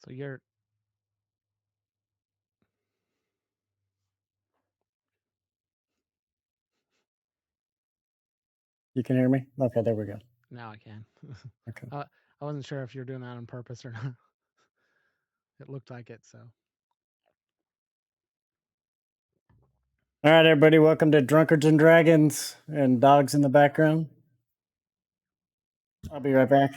So you're You can hear me? Okay, there we go. now I can. Okay. I wasn't sure if you're doing that on purpose or not. It looked like it, so. All right, everybody, welcome to Drunkards and Dragons and Dogs in the background. I'll be right back.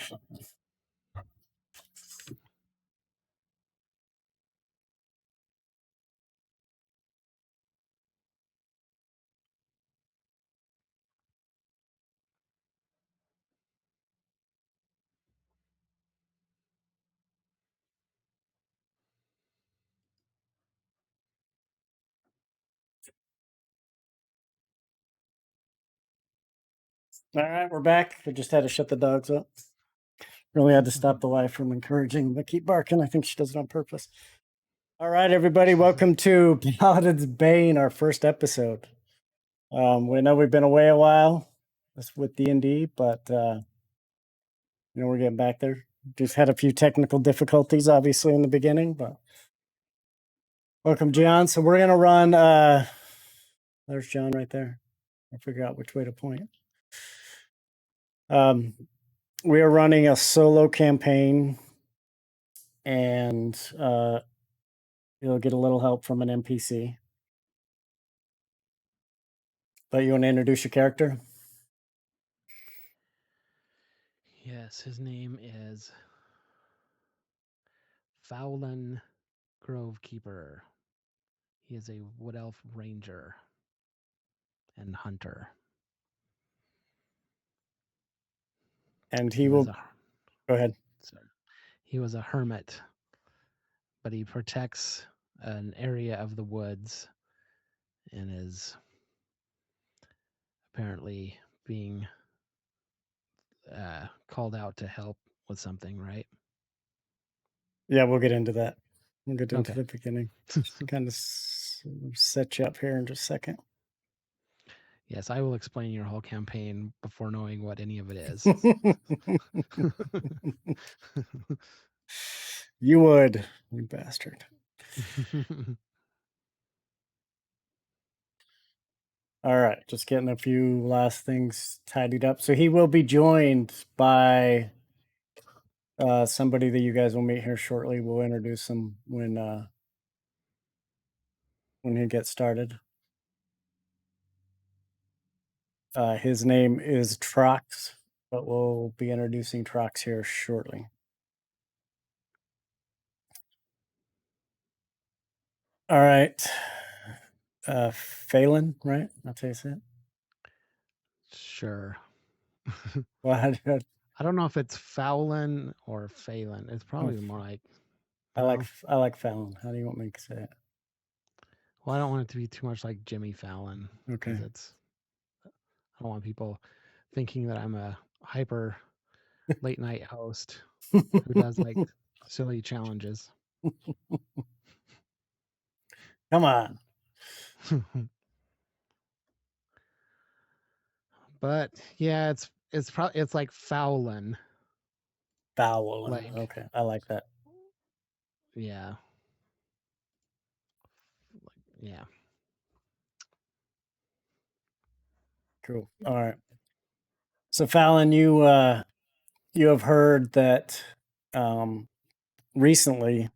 All right, we're back. I just had to shut the dogs up. Really had to stop the wife from encouraging them to keep barking. I think she does it on purpose. All right, everybody, welcome to Paladins Bane, our first episode. We know we've been away a while with D&D, but we're getting back there. Just had a few technical difficulties, obviously, in the beginning, but welcome, John. So we're gonna run. There's John right there. I'll figure out which way to point. We are running a solo campaign, and you'll get a little help from an NPC. But you want to introduce your character? Yes, his name is Fowlin Grovekeeper. He is a wood elf ranger and hunter. And He was a go ahead. sorry, he was a hermit, but he protects an area of the woods and is apparently being called out to help with something, right? Yeah, we'll get into that. We'll get into Okay. the beginning. Just kind of set you up here in just a second. Yes, I will explain your whole campaign before knowing what any of it is. You would, you bastard. All right, just getting a few last things tidied up. So he will be joined by somebody that you guys will meet here shortly. We'll introduce him when he gets started. His name is Trox, but we'll be introducing Trox here shortly. All right. Phelan, right? That's how you say it. Sure. Well, I don't know if it's Fowlin or Phelan. It's probably more like. I like Fallon. How do you want me to say it? Well, I don't want it to be too much like Jimmy Fallon because Okay. I don't want people thinking that I'm a hyper late night host who does like silly challenges. Come on. But yeah, it's probably it's like Fowlin. Fallon. Like Okay. I like that. yeah, yeah. Cool. All right. So Fallon, you have heard that recently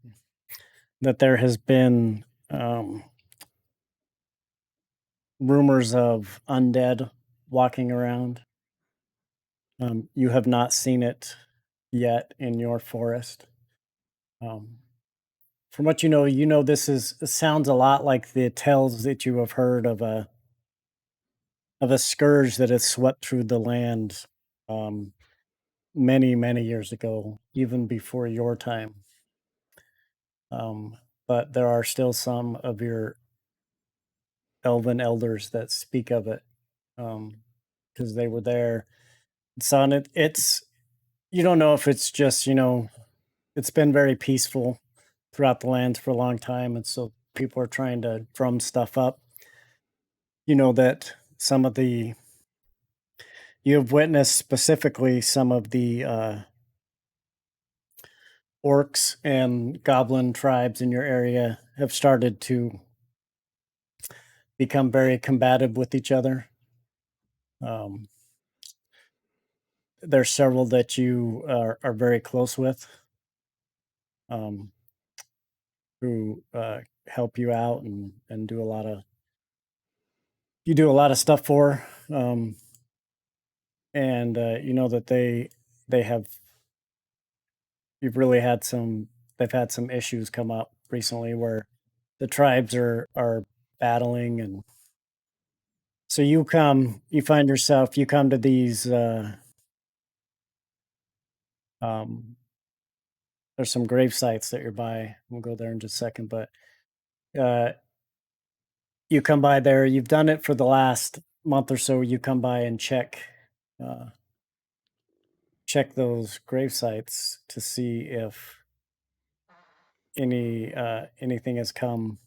that there has been rumors of undead walking around. You have not seen it yet in your forest. From what you know this sounds a lot like the tales that you have heard of a scourge that has swept through the land um, many years ago, even before your time. But there are still some of your elven elders that speak of it because they were there. Son, it's you don't know if it's just it's been very peaceful throughout the lands for a long time, and so people are trying to drum stuff up. You know that some of the you have witnessed specifically some of the orcs and goblin tribes in your area have started to become very combative with each other. There's several that you are very close with, who help you out and do a lot of stuff for, and you know that they have you've really had some they've had some issues come up recently where the tribes are battling. And so you come to these um there's some grave sites that you're by. We'll go there in just a second, but uh you come by there. You've done it for the last month or so. You come by and uh check those grave sites to see if anything has come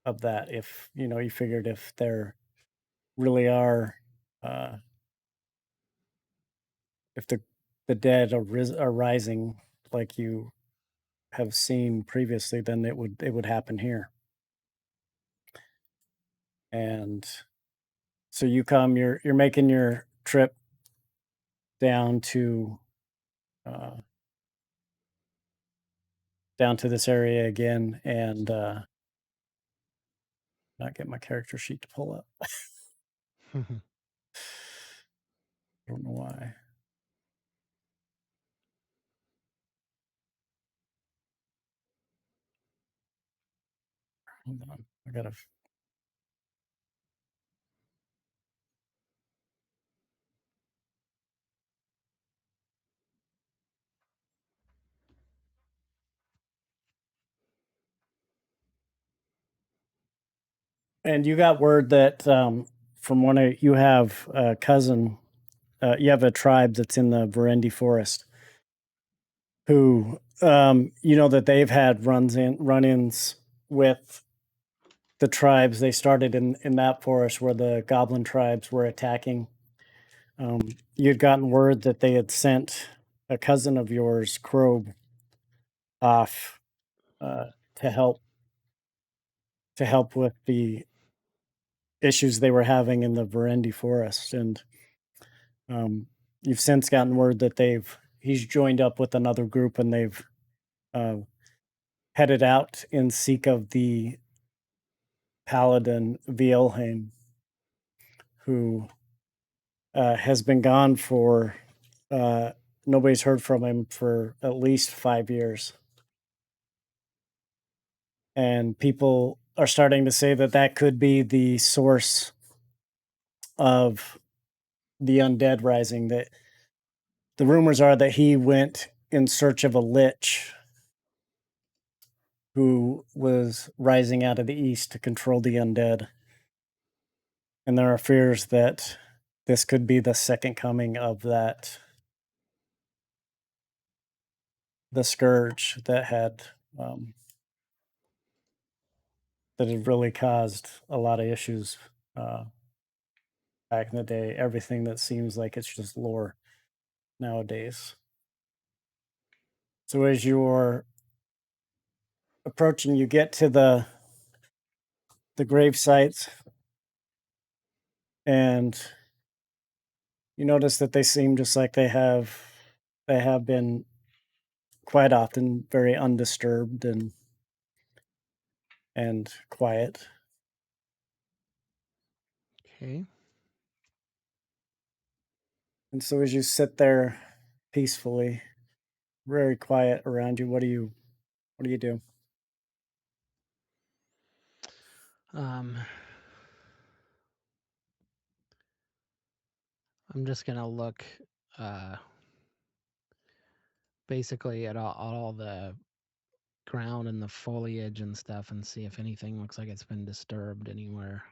of that. If you figured if there really are, uh if the dead are rising like you have seen previously, then it would happen here. And so you're making your trip down to uh, this area again, and not get my character sheet to pull up. I don't know why. Hold on, I gotta. And you got word that from one of you have a cousin. You have a tribe that's in the Verendi Forest who that they've had run-ins with the tribes. They started in that forest where the goblin tribes were attacking. You had gotten word that they had sent a cousin of yours, Krob, off to help with the issues they were having in the Verendi Forest. And you've since gotten word that he's joined up with another group, and they've uh, headed out in seek of the Paladin Vielheim, who has been gone for nobody's heard from him for at least 5 years. And people are starting to say that that could be the source of the undead rising. That the rumors are that he went in search of a lich who was rising out of the east to control the undead. And there are fears that this could be the second coming of the scourge that had really caused a lot of issues back in the day. Everything that seems like it's just lore nowadays. So as you're approaching, you get to the grave sites, and you notice that they seem just like they have been quite often very undisturbed and quiet. Okay. And so as you sit there peacefully, very quiet around you, what do you do? Um, I'm just gonna look uh, basically at all the ground and the foliage and stuff and see if anything looks like it's been disturbed anywhere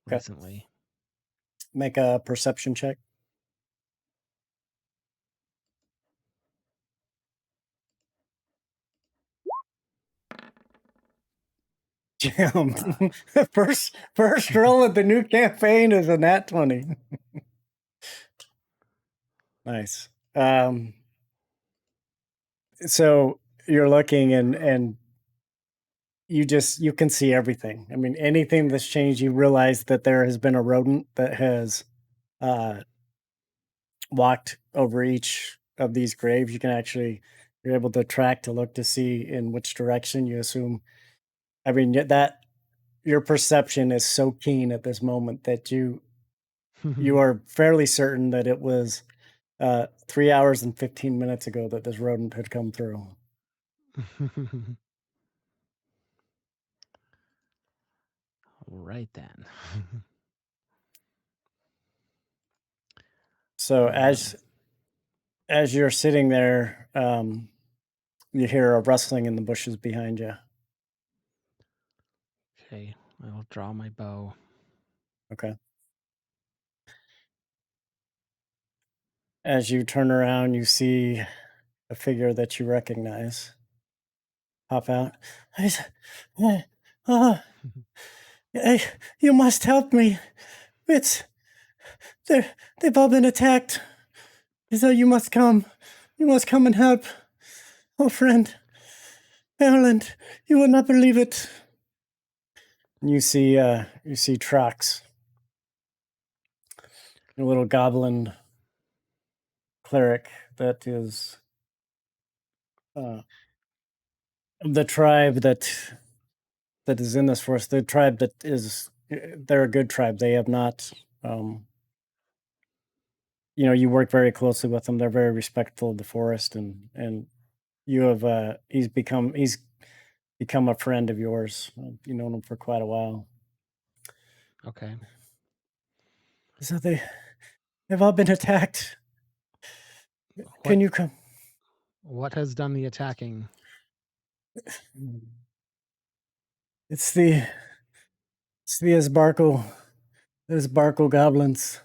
Okay. recently. Make a perception check. Jam. first roll of the new campaign is a nat 20. Nice. So you're looking and you can see everything. I mean, anything that's changed, you realize that there has been a rodent that has uh, walked over each of these graves. You can actually you're able to track to look to see in which direction you assume. I mean, that your perception is so keen at this moment that you are fairly certain that it was 3 hours and 15 minutes ago that this rodent had come through. Right then. So Um, as you're sitting there, you hear a rustling in the bushes behind you. okay, I'll draw my bow. Okay. As you turn around, you see a figure that you recognize pop out. I s- eh, uh, eh, you must help me. It's they they've all been attacked. So you must come. You must come and help. Oh, friend, Maryland, you will not believe it. And you see Trox, a little goblin cleric that is uh, the tribe that is in this forest. The tribe that is they're a good tribe. They have not. Um, you work very closely with them. They're very respectful of the forest, and you have he's become a friend of yours. You've known him for quite a while. Okay. So they've all been attacked. What Can you come? what has done the attacking? It's the Asbarkle goblins.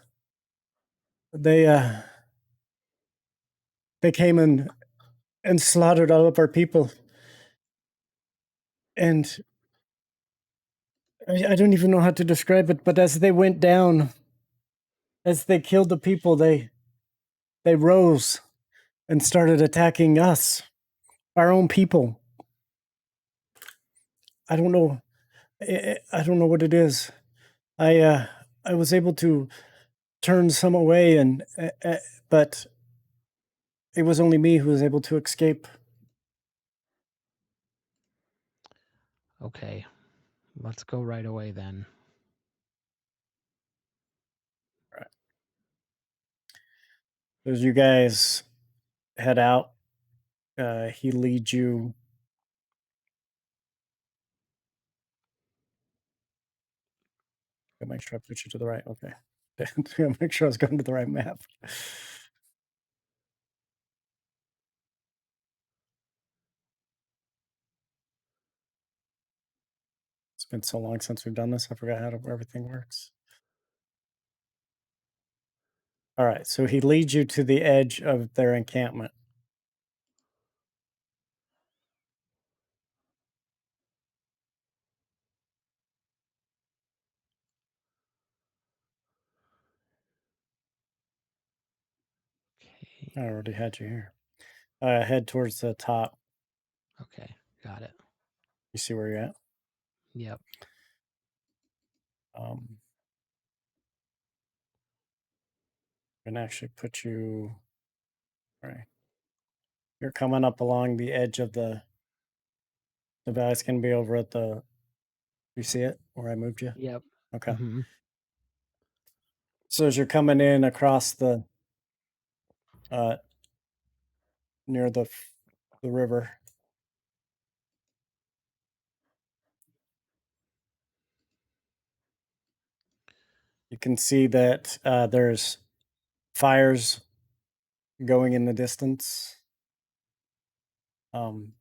They uh they came and slaughtered all of our people. And I don't even know how to describe it, but as they went down, as they killed the people, they rose and started attacking us, our own people. I don't know. I don't know what it is. I was able to turn some away, and but it was only me who was able to escape. Okay, let's go right away then. As you guys head out, he leads you. Gotta make sure I put you to the right. Okay. Gotta make sure I was going to the right map. It's been so long since we've done this. I forgot how everything works. All right. So he leads you to the edge of their encampment. I Okay. already had you here. Head towards the top. Okay, got it. You see where you're at? Yep. Um, and actually put you. All right. You're coming up along the edge of the valley. It's going to be over at the. You see it where I moved you? Yep. Okay. Mhm. So as you're coming in across uh, near the river, you can see that there's fires going in the distance. Um,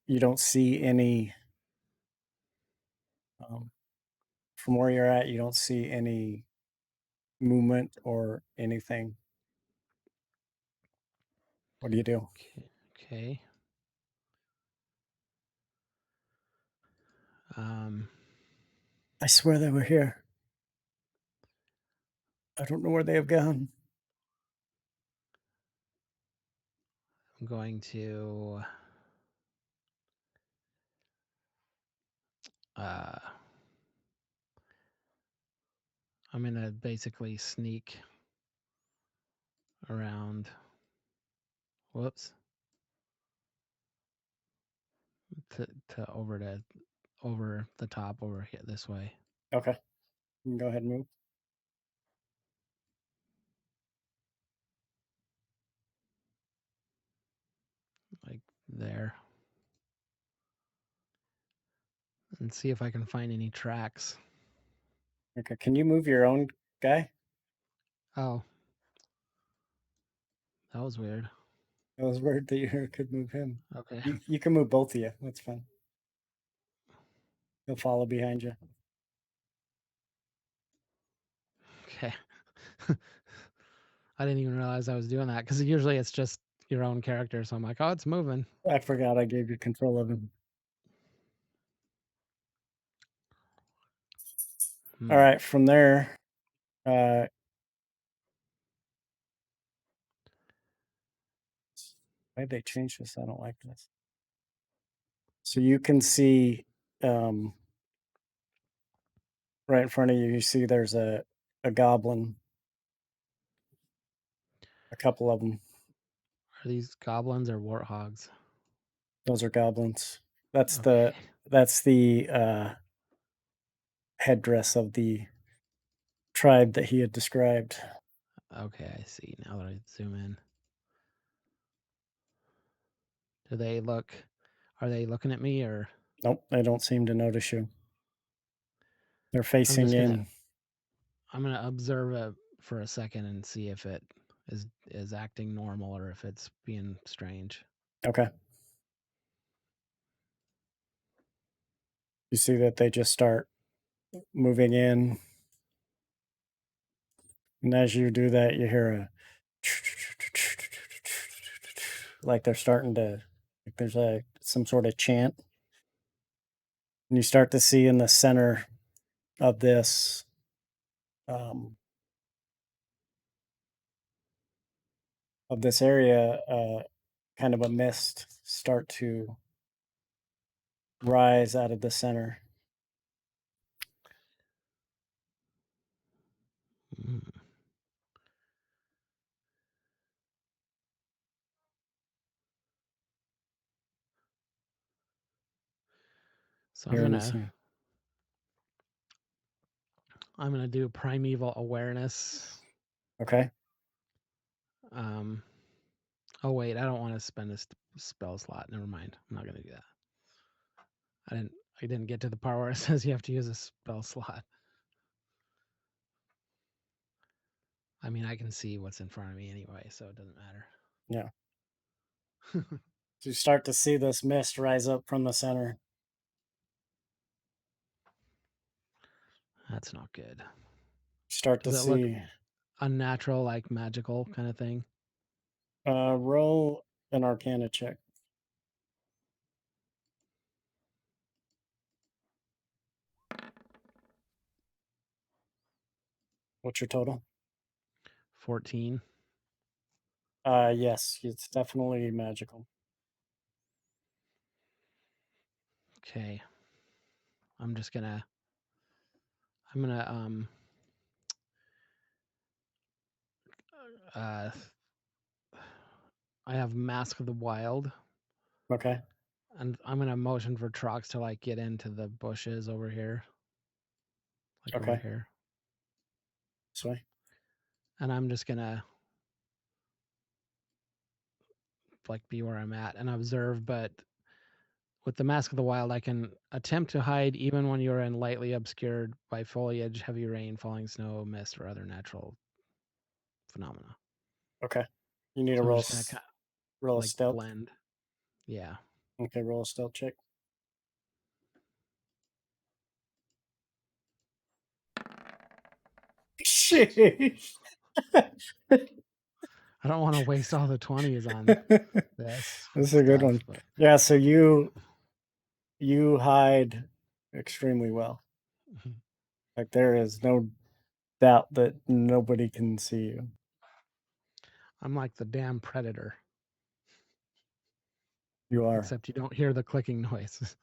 you don't see any from where you're at. You don't see any movement or anything. What do you do? Okay. Okay. Um I swear they were here. I don't know where they have gone. I'm going to I'm gonna basically sneak around. Whoops. To over the top over here this way. Okay. You can go ahead and move. Like there. And see if I can find any tracks. Okay. Can you move your own guy? Oh. That was weird. It was weird that you could move him. Okay. You can move both of you. That's fine. He'll follow behind you. Okay. I didn't even realize I was doing that because usually it's just your own character. So I'm like, oh, it's moving. I forgot I gave you control of him. All right. From there, why did they change this? I don't like this. So you can see right in front of you, you see there's a goblin, a couple of them. Are these goblins or warthogs? Those are goblins. That's Okay. the headdress of the tribe that he had described. Okay, I see. Now that I zoom in. Do they look are they looking at me or Nope, they don't seem to notice you. They're I'm facing just in. gonna observe it for a second and see if it is acting normal or if it's being strange. Okay. You see that they just start moving in. And as you do that, you hear a like they're starting to like there's some sort of chant. And you start to see in the center of um, this area kind of a mist start to rise out of the center. Mm. So Here in the center. I'm gonna do primeval awareness. Okay. Um oh wait, I don't want to spend a spell slot. Never mind. I'm not gonna do that. I didn't get to the part where it says you have to use a spell slot. I mean, I can see what's in front of me anyway, so it doesn't matter. Yeah. So you start to see this mist rise up from the center. That's not good. Start to Does it look see unnatural, like magical kind of thing? roll an arcana check. What's your total? 14. Yes, it's definitely magical. Okay. I'm just gonna I'm gonna uh I have Mask of the Wild, Okay. and I'm gonna motion for Trox to like get into the bushes over here. Like over Okay. here. This way. And I'm just gonna like be where I'm at and observe, but with the Mask of the Wild, I can attempt to hide even when you're in lightly obscured by foliage, heavy rain, falling snow, mist, or other natural phenomena. Okay. You need to So I'm just gonna roll a like stealth. blend. Yeah. Okay, roll a stealth check. Sheesh. I don't want to waste all the 20s on this This is a good stuff, one. but Yeah, so you hide extremely well. Like there is no doubt that nobody can see you. I'm like the damn predator. You are. except you don't hear the clicking noise.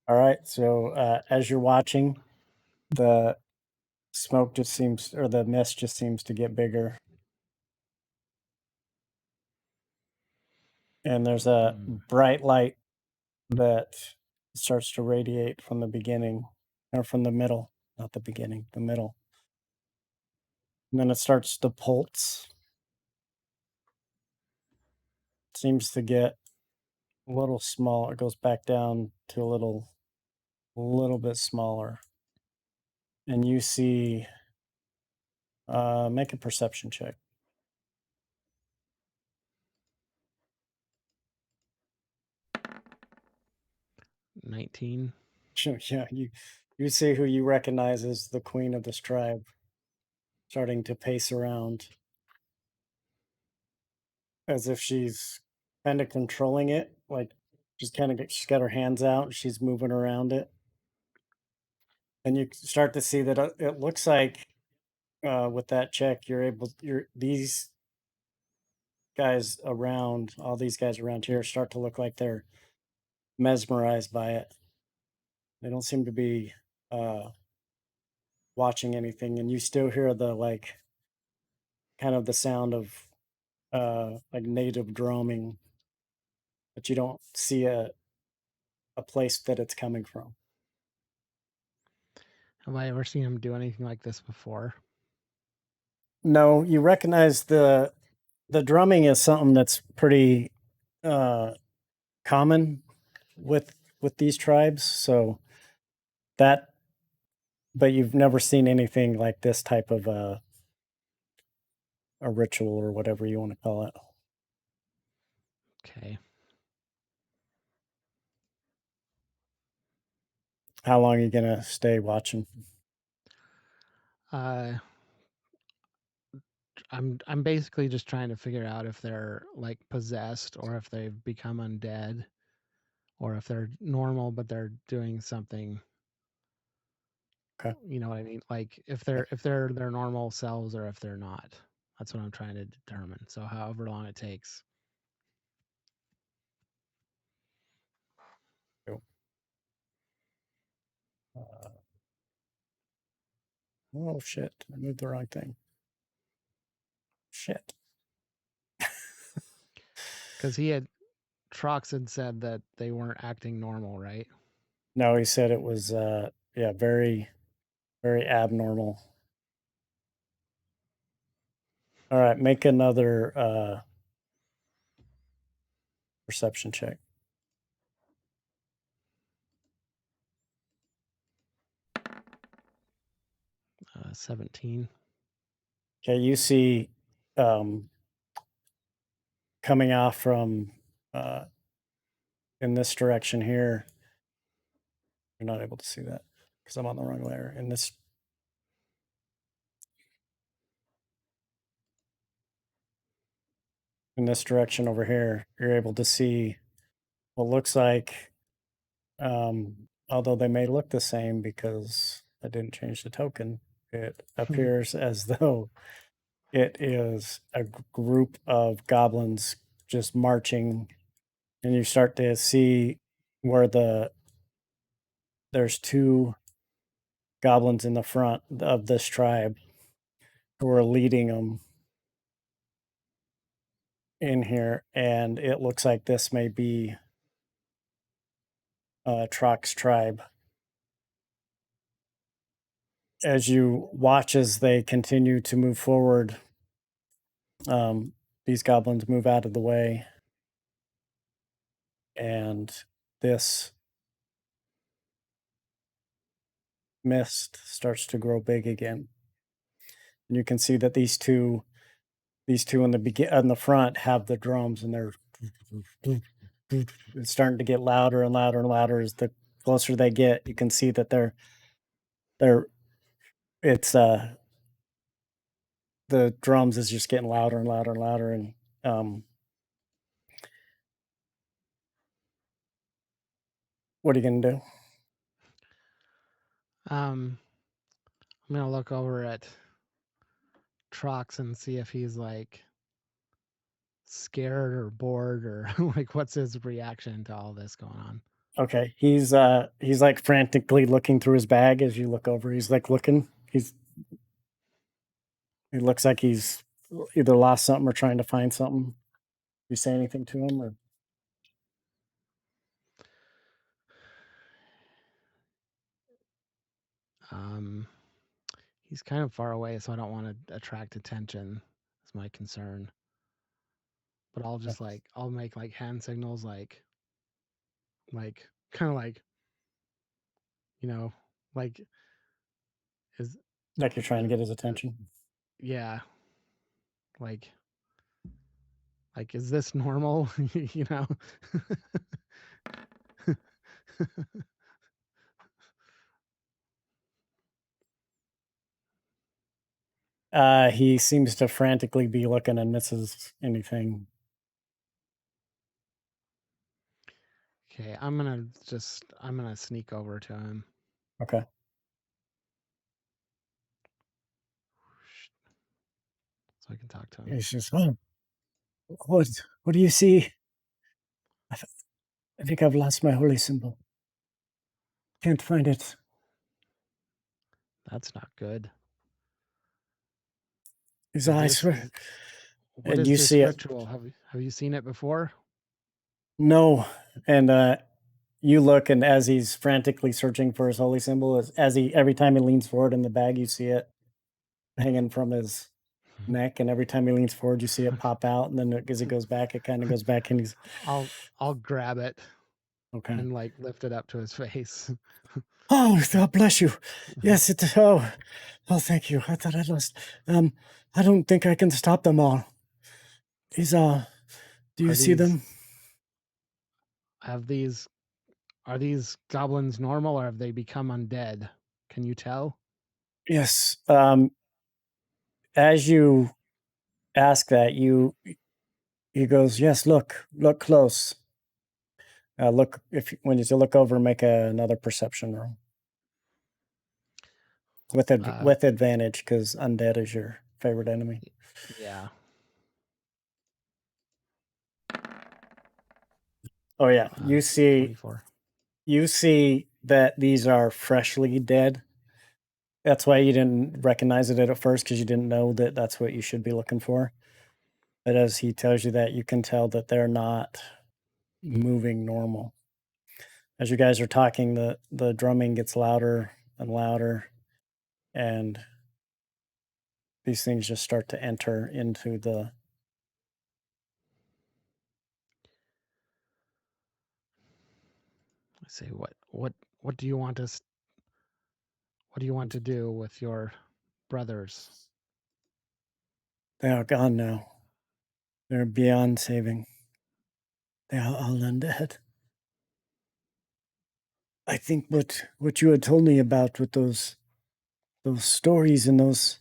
All right. So as you're watching, the smoke just seems, or the mist just seems to get bigger. And there's a bright light that starts to radiate from the beginning, or from the middle, not the beginning, the middle. And then it starts to pulse. Seems to get a little small. It goes back down to a little bit smaller. And you see, make a perception check. 19. Sure, yeah, you see who you recognize as the queen of this tribe starting to pace around as if she's kind of controlling it, like she's got her hands out and she's moving around it. And you start to see that it looks like with that check you're these guys around, all these guys around here start to look like they're mesmerized by it. They don't seem to be uh watching anything, and you still hear the like kind of the sound of like native drumming, but you don't see a place that it's coming from. Have I ever seen him do anything like this before? No, you recognize the drumming is something that's pretty uh common with these tribes, so that, but you've never seen anything like this type of a ritual or whatever you want to call it. Okay. How long are you gonna stay watching? Uh, I'm basically just trying to figure out if they're like possessed or if they've become undead or if they're normal but they're doing something. Okay. You know what I mean? Like if they're their normal selves or if they're not. That's what I'm trying to determine. So however long it takes. Cool. Uh, oh shit! I moved the wrong thing. Shit. Because Trox had said that they weren't acting normal, right? No, he said it was yeah, very very abnormal. All right, make another perception check. 17. Okay, you see um coming off from uh in this direction here. You're not able to see that because I'm on the wrong layer. In this direction over here, you're able to see what looks like, although they may look the same because I didn't change the token, it appears as though it is a group of goblins just marching, and you start to see where there's two goblins in the front of this tribe who are leading them in here, and it looks like this may be Trox tribe. As you watch as they continue to move forward, these goblins move out of the way, and this mist starts to grow big again. And you can see that these two in the front have the drums, and they're it's starting to get louder and louder and louder as the closer they get. You can see that they're it's the drums is just getting louder and louder and louder, and what are you gonna do? I'm I'm gonna look over at Trox and see if he's like scared or bored or like what's his reaction to all this going on. Okay. He's like frantically looking through his bag as you look over. He's like looking. He looks like he's either lost something or trying to find something. You say anything to him or Um, he's kind of far away, so I don't want to attract attention. Is my concern. But I'll just like I'll make like hand signals, like kind of like you know, like is like you're trying to get his attention? yeah, like is this normal? you know. He seems to frantically be looking and misses anything. Okay, I'm gonna sneak over to him Okay. so I can talk to him. He says, "Oh, what do you see? I, th- I think I've lost my holy symbol. Can't find it." That's not good. His Is eyes this were, what and is you this see it. ritual? Have you seen it before? No, and you look, and as he's frantically searching for his holy symbol, as he every time he leans forward in the bag, you see it hanging from his neck, and every time he leans forward, you see it pop out, and then as he goes back, it kind of goes back, and he's I'll I'll grab it okay. and like lift it up to his face. Oh, God bless you. Yes, it. Oh, thank you. I thought I lost. I don't think I can stop them all. Is do you Are see these them? have these are these goblins normal or have they become undead? Can you tell? Yes. As you ask that, he goes, yes. Look close. Look if when you look over, make another perception roll Uh with advantage because undead is your favorite enemy. yeah. Oh yeah, you see 24. you see that these are freshly dead. That's why you didn't recognize it at first because you didn't know that that's what you should be looking for. But as he tells you that, you can tell that they're not moving normal. As you guys are talking, the drumming gets louder and louder, and these things just start to enter into the. I say what do you want us what do you want to do with your brothers? They are gone now. They're beyond saving. They are all undead. I think what you had told me about with those stories and those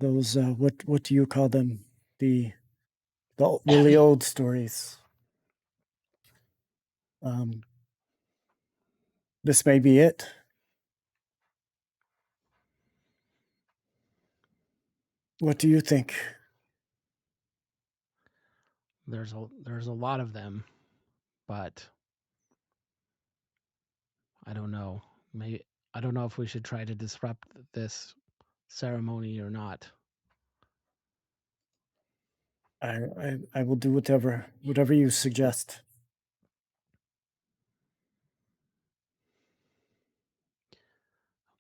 what do you call them? The really old stories. Um, this may be it. What do you think? There's a lot of them, but I don't know. Maybe I don't know if we should try to disrupt this ceremony or not. I will do whatever you suggest.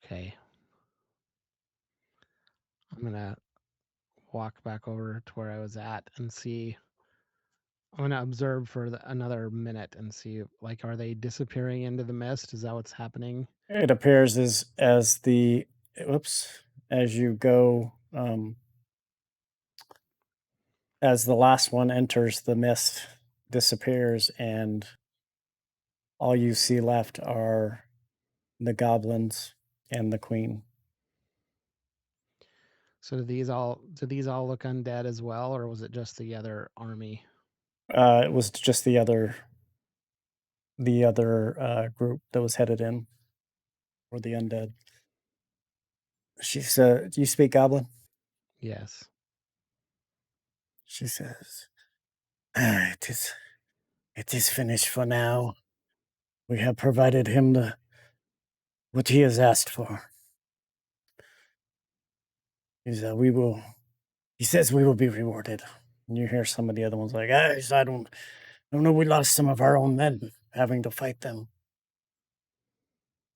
Okay. I'm gonna walk back over to where I was at and see. I'm gonna observe for another minute and see, like, are they disappearing into the mist? Is that what's happening? It appears as the whoops as you go as the last one enters, the mist disappears, and all you see left are the goblins and the queen. So do these all look undead as well, or was it just the other army? It was just the other group that was headed in, or the undead. She said, "Do you speak Goblin?" Yes. She says, it is finished for now. We have provided him what he has asked for. He says we will be rewarded." And you hear some of the other ones like, "Guys, I don't know. We lost some of our own men having to fight them.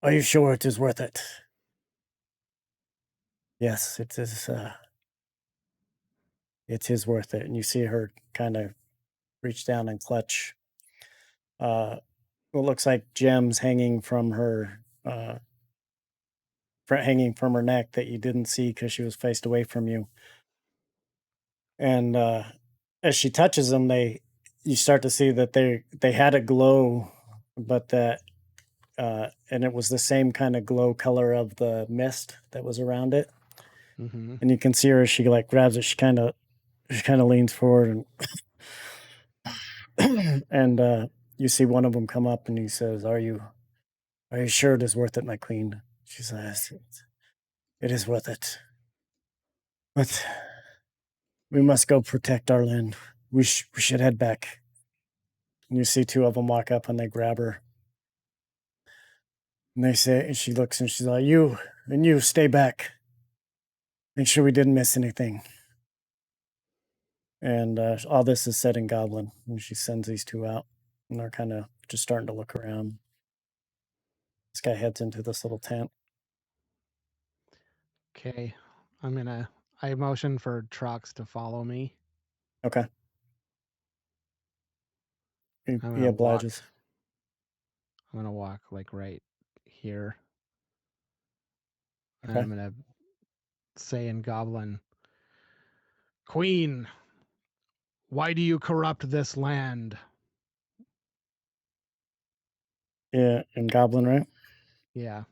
Are you sure it is worth it?" "Yes, it is. It is worth it." And you see her kind of reach down and clutch what looks like gems hanging from her neck that you didn't see because she was faced away from you. And as she touches them, you start to see that they had a glow, but that and it was the same kind of glow color of the mist that was around it. Mm-hmm. And you can see her as she like grabs it. She kind of leans forward and and you see one of them come up and he says, Are you sure it is worth it, my queen?" She says, "It is worth it. But we must go protect our land. We should head back." And you see two of them walk up and they grab her. And they say, and she looks and she's like, you stay back. Make sure we didn't miss anything." And all this is said in Goblin. And she sends these two out. And they're kind of just starting to look around. This guy heads into this little tent. Okay. I motion for trucks to follow me. Okay. I'm He gonna walk. obliges. I'm gonna walk like right here, and Okay. I'm gonna say in Goblin, "Queen, why do you corrupt this land?" Yeah, in Goblin, right? Yeah,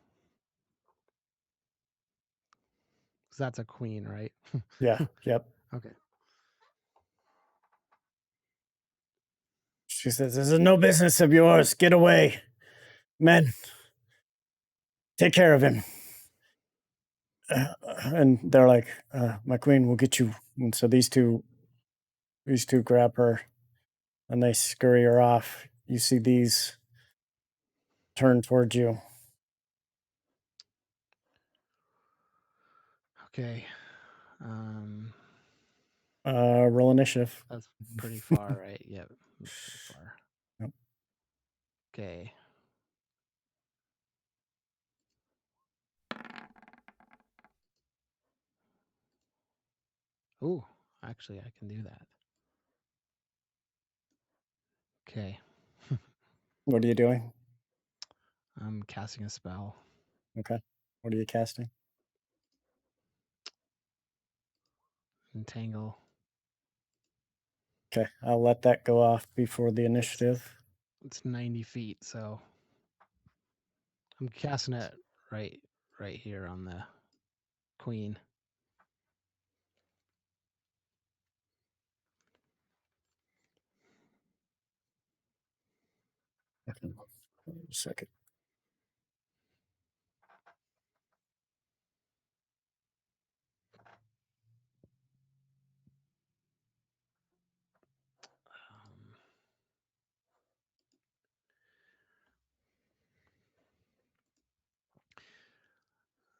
because that's a queen, right? Yeah. Yep. Okay. She says, "This is no business of yours. Get away. Men, take care of him." And they're like, "My queen will get you." And so these two grab her and they scurry her off. You see these turn towards you. Okay. Um, Roll initiative. that's pretty far, right? Yep, that's pretty far. Yep. Okay. Ooh, actually, I can do that. Okay. What are you doing? I'm casting a spell. Okay. What are you casting? Entangle. Okay. I'll let that go off before the It's initiative. it's 90 feet, so I'm casting it right here on the queen. Okay. Second. Um,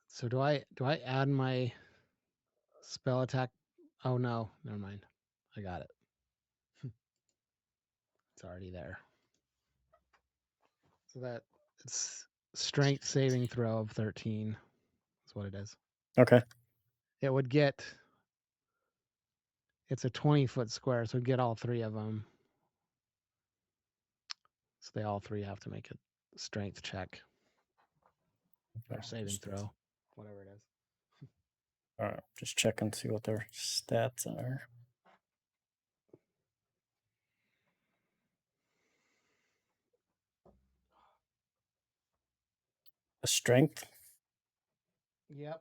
so do I add my spell attack? Oh no, never mind. I got it. It's already there. So that it's strength saving throw of 13. That's what it is. Okay. It would get. It's a 20-foot square, so it'd get all three of them. So they all three have to make a strength check or saving throw, whatever it is. All right. Just check and see what their stats are. A strength. Yep.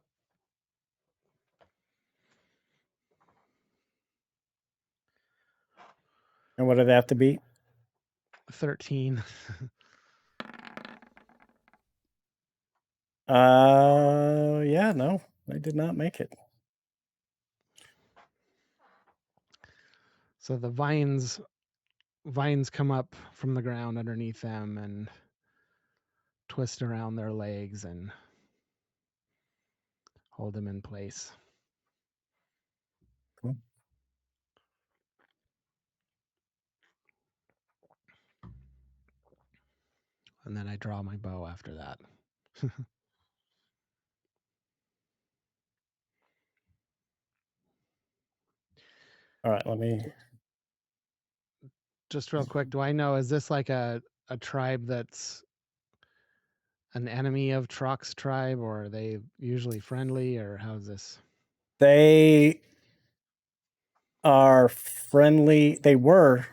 And what do they have to beat? 13. Yeah, no. They did not make it. So the vines come up from the ground underneath them and twist around their legs and hold them in place. Cool. And then I draw my bow after that. All right, let me. Just real quick, do I know, is this like a tribe that's an enemy of Trock's tribe, or are they usually friendly, or how's this? They are friendly. They were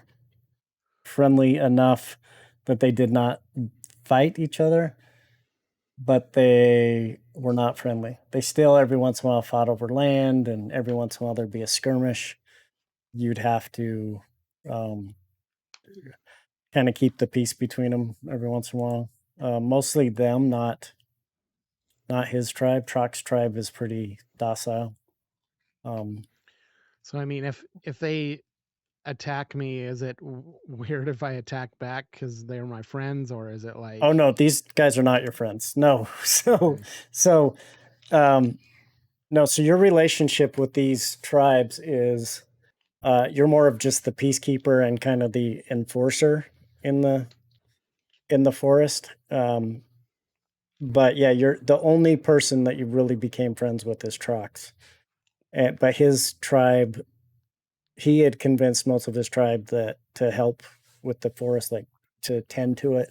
friendly enough that they did not fight each other, but they were not friendly. They still every once in a while fought over land, and every once in a while there'd be a skirmish. You'd have to kind of keep the peace between them every once in a while. Mostly them, not his tribe. Trock's tribe is pretty docile. So I mean, if they attack me, is it weird if I attack back because they're my friends, or is it like? Oh no, these guys are not your friends. No, so Okay. so no. So your relationship with these tribes is you're more of just the peacekeeper and kind of the enforcer in the forest. But yeah, you're the only person that you really became friends with is Trox. But his tribe, he had convinced most of his tribe that to help with the forest, like to tend to it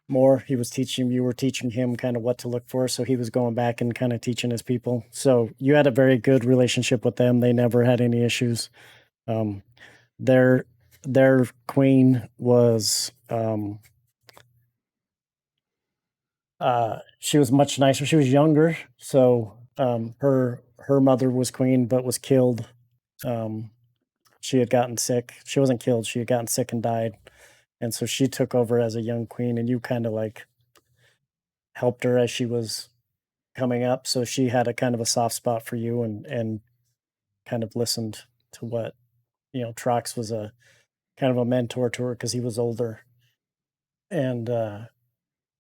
more. You were teaching him kind of what to look for. So he was going back and kind of teaching his people. So you had a very good relationship with them. They never had any issues. Um, their queen was she was much nicer. She was younger, so her mother was queen, but was killed. She had gotten sick. She wasn't killed. She had gotten sick and died, and so she took over as a young queen. And you kind of like helped her as she was coming up. So she had a kind of a soft spot for you, and kind of listened to what Trox was a kind of a mentor to her because he was older, and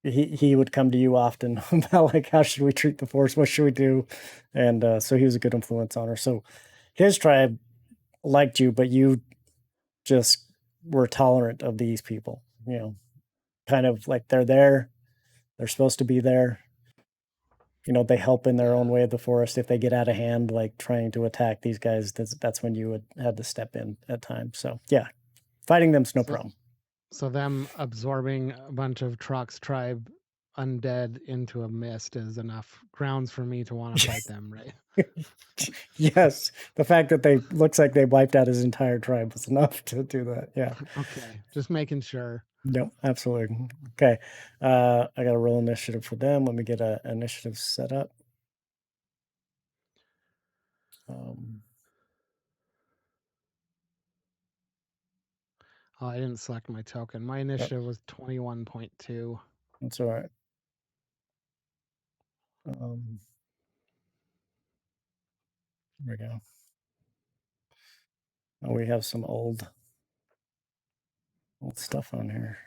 he would come to you often about like how should we treat the force, what should we do, and so he was a good influence on her. So his tribe liked you, but you just were tolerant of these people. Kind of like they're there, they're supposed to be there. They help in their own way of the forest. If they get out of hand, like trying to attack these guys, that's when you would have to step in at times. So yeah, fighting them's no So problem. so them absorbing a bunch of Trock's tribe undead into a mist is enough grounds for me to want to fight them, right? Yes, the fact that they looks like they wiped out his entire tribe was enough to do that. Yeah. Okay, just making sure. No, absolutely. Okay. I got to roll initiative for them. Let me get a initiative set up. Um, Oh, I didn't select my token. My yep, initiative was 21.2. that's all right. There we go. Oh, we have some old stuff on here.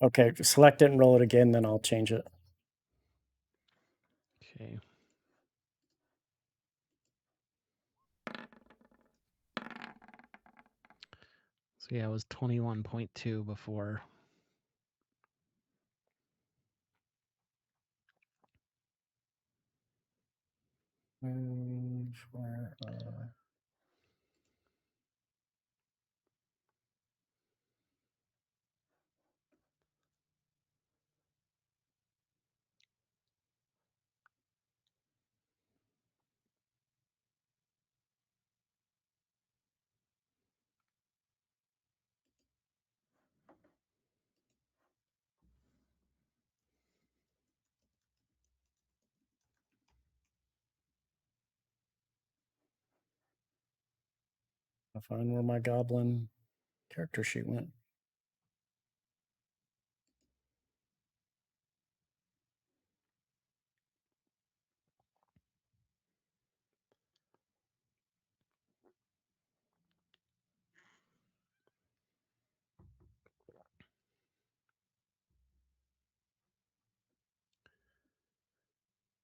Okay, select it and roll it again, then I'll change it. Okay. So yeah, it was 21.2 before. Where, I'll find where my goblin character sheet went.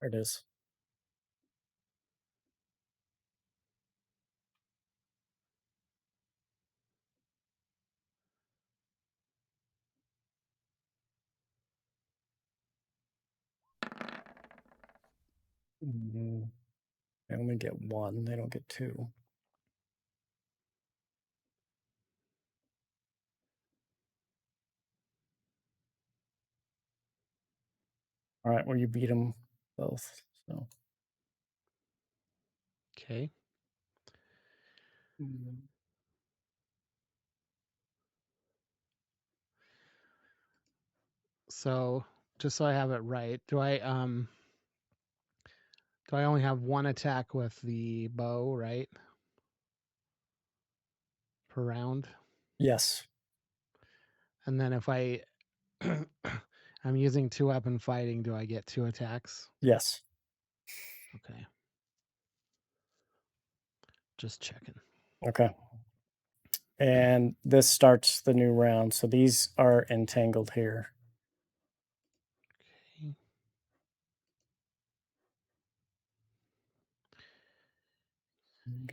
There it is. They only get one, they don't get two. All right, well, you beat them both. So. Okay. So just so I have it right, do I only have one attack with the bow, right? Per round. Yes. And then if I'm using 2-weapon fighting, do I get 2 attacks? Yes. Okay. Just checking. Okay. And this starts the new round. So these are entangled here. Okay.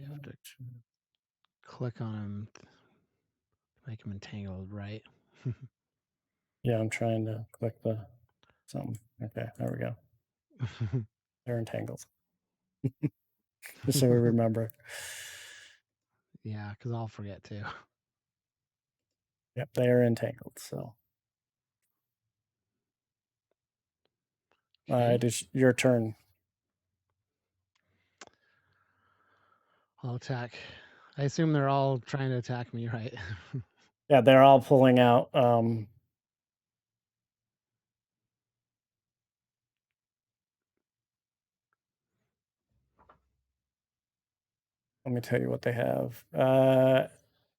Have to click on him to make him entangled, right? Yeah, I'm trying to click the something. Okay, there we go. They're entangled. Just so we remember. Yeah, because I'll forget too. Yep, they are entangled. So. All Okay. right, it's your turn. I'll attack. I assume they're all trying to attack me, right? Yeah, they're all pulling out. Let me tell you what they have.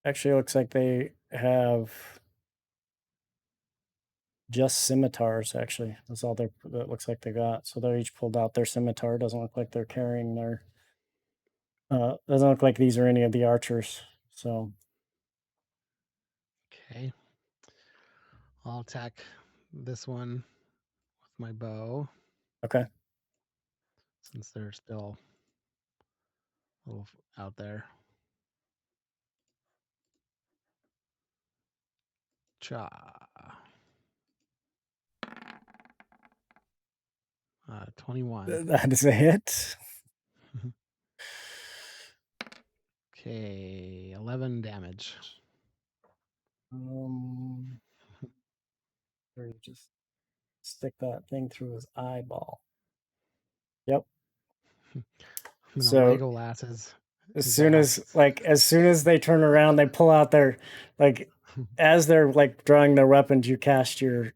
Actually, it looks like they have just scimitars. Actually, that's all that looks like they got. So they each pulled out their scimitar. Doesn't look like they're carrying their. Doesn't look like these are any of the archers. So. Okay. I'll attack this one with my bow. Okay. Since they're still a little out there. Cha. 21. That is a hit. Okay, 11 damage. Or just stick that thing through his eyeball. Yep. I'm gonna So Legolas his as soon as they turn around, they pull out their as they're drawing their weapons, you cast your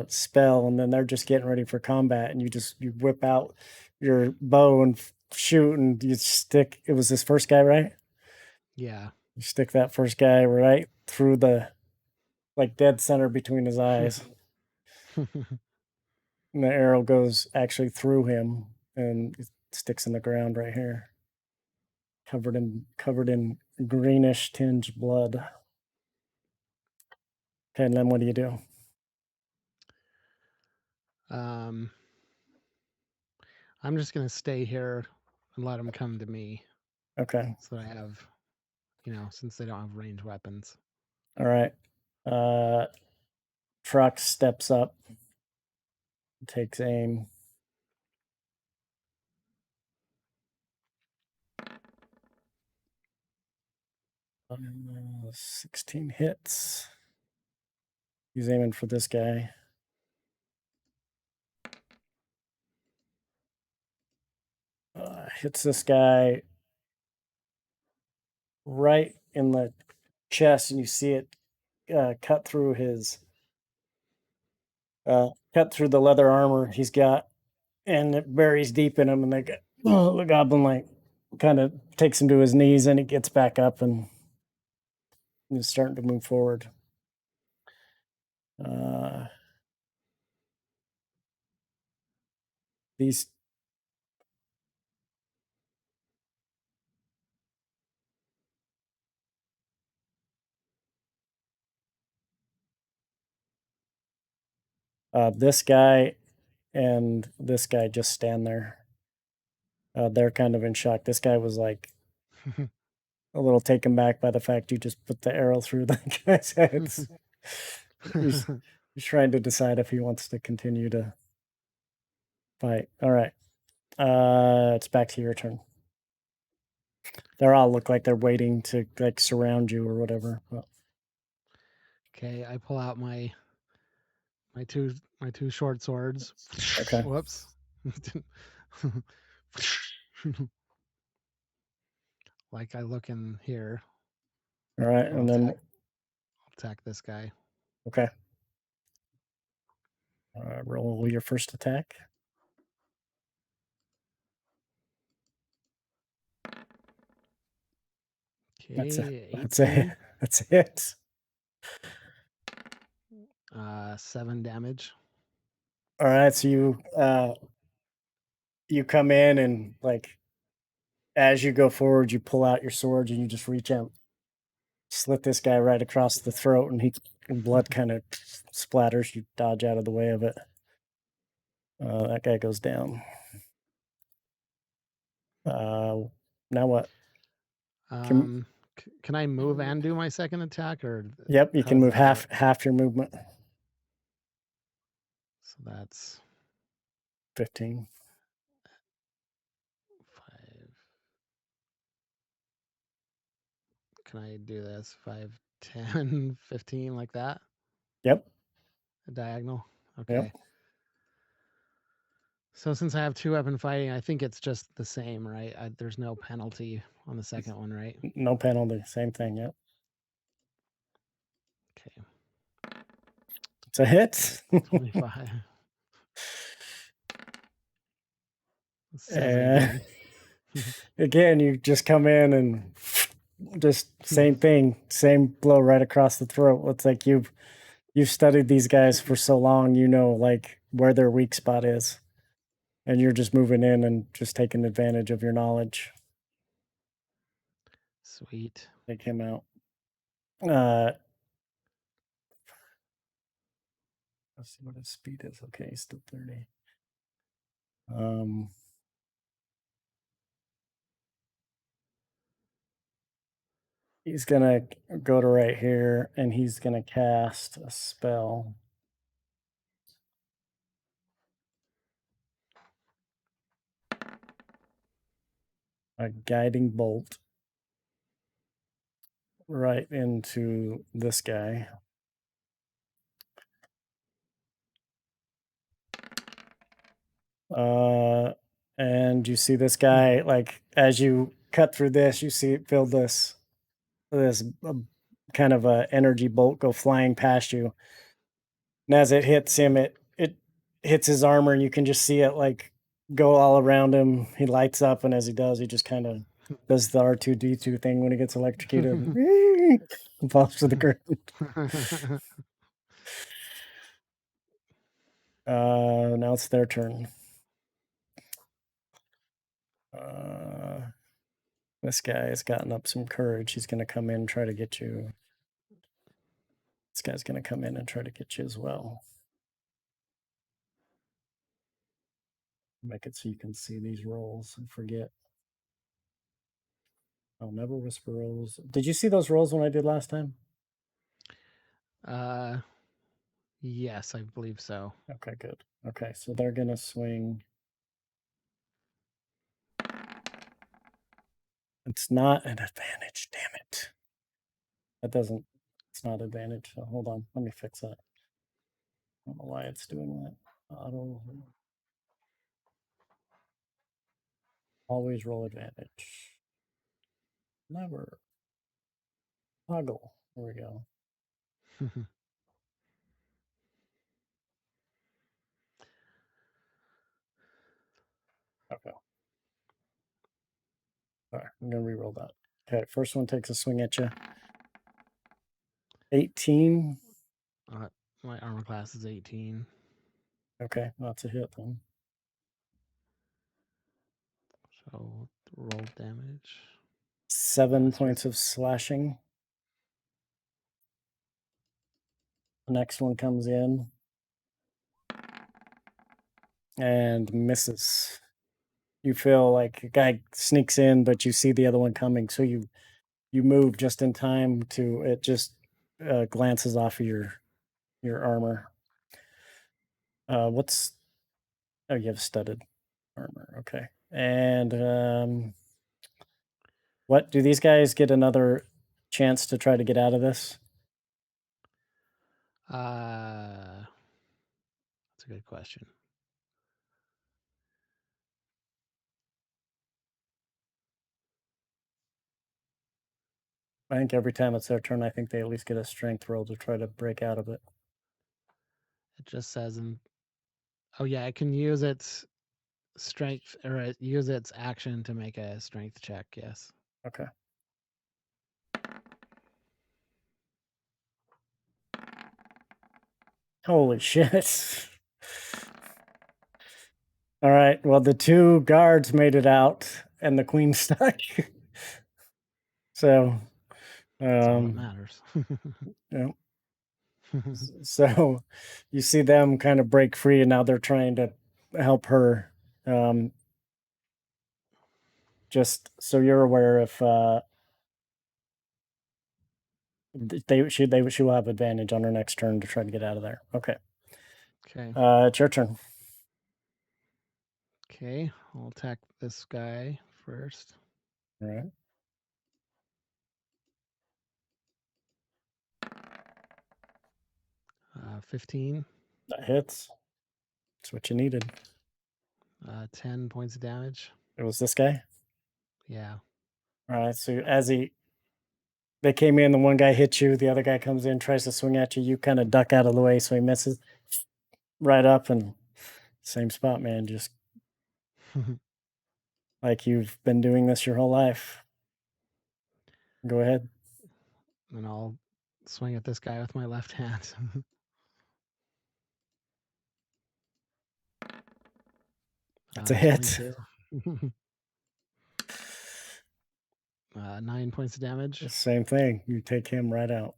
spell, and then they're just getting ready for combat, and you whip out your bow and shoot, and you stick. It was this first guy, right? Yeah. You stick that first guy right through the dead center between his eyes. And the arrow goes actually through him and it sticks in the ground right here. Covered in greenish tinged blood. Okay, and then what do you do? I'm just gonna stay here and let them come to me. Okay. So I have, since they don't have ranged weapons. All right. Truck steps up, takes aim. Uh, 16 hits. He's aiming for this guy. Hits this guy right in the chest, and you see it cut through the leather armor he's got, and it buries deep in him. And the goblin kind of takes him to his knees, and he gets back up and He's starting to move forward. These this guy and this guy just stand there. They're kind of in shock. This guy was like a little taken back by the fact you just put the arrow through that guy's heads. he's, he's trying to decide if he wants to continue to fight. All right. It's back to your turn. They all look like they're waiting to like surround you or whatever. But Okay, I pull out my two short swords. okay. Whoops. Like I look in here. All right, I'll and then I'll attack this guy. okay. Roll your first attack. Okay, That's a 18. that's a hit. 7 damage. All right, so you come in and like as you go forward, you pull out your sword and you just reach out, slit this guy right across the throat, and blood kind of splatters. You dodge out of the way of it. That guy goes down. Now what? Can I move and do my second attack, or Yep, you how can does move that work? half your movement. So that's 15. 5. Can I do this? 5, 10, 15, like that? Yep. A diagonal? Yep. Okay. So since I have 2-weapon fighting, I think it's just the same, right? There's no penalty on the second one, right? No penalty. Same thing. Yep. Okay. It's a hit. 25. And 17. again, you just come in and just same thing, same blow right across the throat. It's like you've studied these guys for so long, you know, like where their weak spot is, and you're just moving in and just taking advantage of your knowledge. Sweet. Take him out. Let's see what his speed is. Okay, he's still 30. He's gonna go to right here and he's gonna cast a spell. A guiding bolt right into this guy. And you see this guy, like as you cut through this, you see it feel this kind of a energy bolt go flying past you. And as it hits him, it hits his armor, and you can just see it like go all around him. He lights up, and as he does, he just kind of does the R2D2 thing when he gets electrocuted. And falls to the ground. Now it's their turn. This guy has gotten up some courage. He's going to come in and try to get you. This guy's going to come in and try to get you as well. Make it so you can see these rolls and forget. I'll never whisper rolls. Did you see those rolls when I did last time? Yes, I believe so. Okay, good. Okay, so they're going to swing. It's not an advantage, damn it. That doesn't, it's not advantage. So hold on, let me fix that. I don't know why it's doing that. Auto. Always roll advantage. Never. Toggle. There we go. Okay. All right, I'm gonna re-roll that. Okay, first one takes a swing at you. 18. My armor class is 18. Okay, that's a hit then. So roll damage. 7 Straight. points of slashing. The next one comes in and misses. You feel like a guy sneaks in, but you see the other one coming, so you move just in time to it. Just glances off of your armor. What's Oh, you have studded armor. Okay. And what do these guys get another chance to try to get out of this? That's a good question. I think every time it's their turn, I think they at least get a strength roll to try to break out of it. It just says oh yeah, it can use its strength or use its action to make a strength check. Yes. Okay. Holy shit. All right. Well, the two guards made it out and the queen stuck. So, That's all that um, matters. yeah. So you see them kind of break free and now they're trying to help her. Just so you're aware, if she will have advantage on her next turn to try to get out of there. Okay. Okay. It's your turn. Okay. I'll attack this guy first. All right. 15. That hits. That's what you needed. 10 points of damage. It was this guy. Yeah. All right. So they came in, the one guy hits you, the other guy comes in, tries to swing at you. You kind of duck out of the way, so he misses right up and same spot, man. Just like you've been doing this your whole life. Go ahead. And I'll swing at this guy with my left hand. That's a hit. 22. 9 points of damage. Same thing. You take him right out.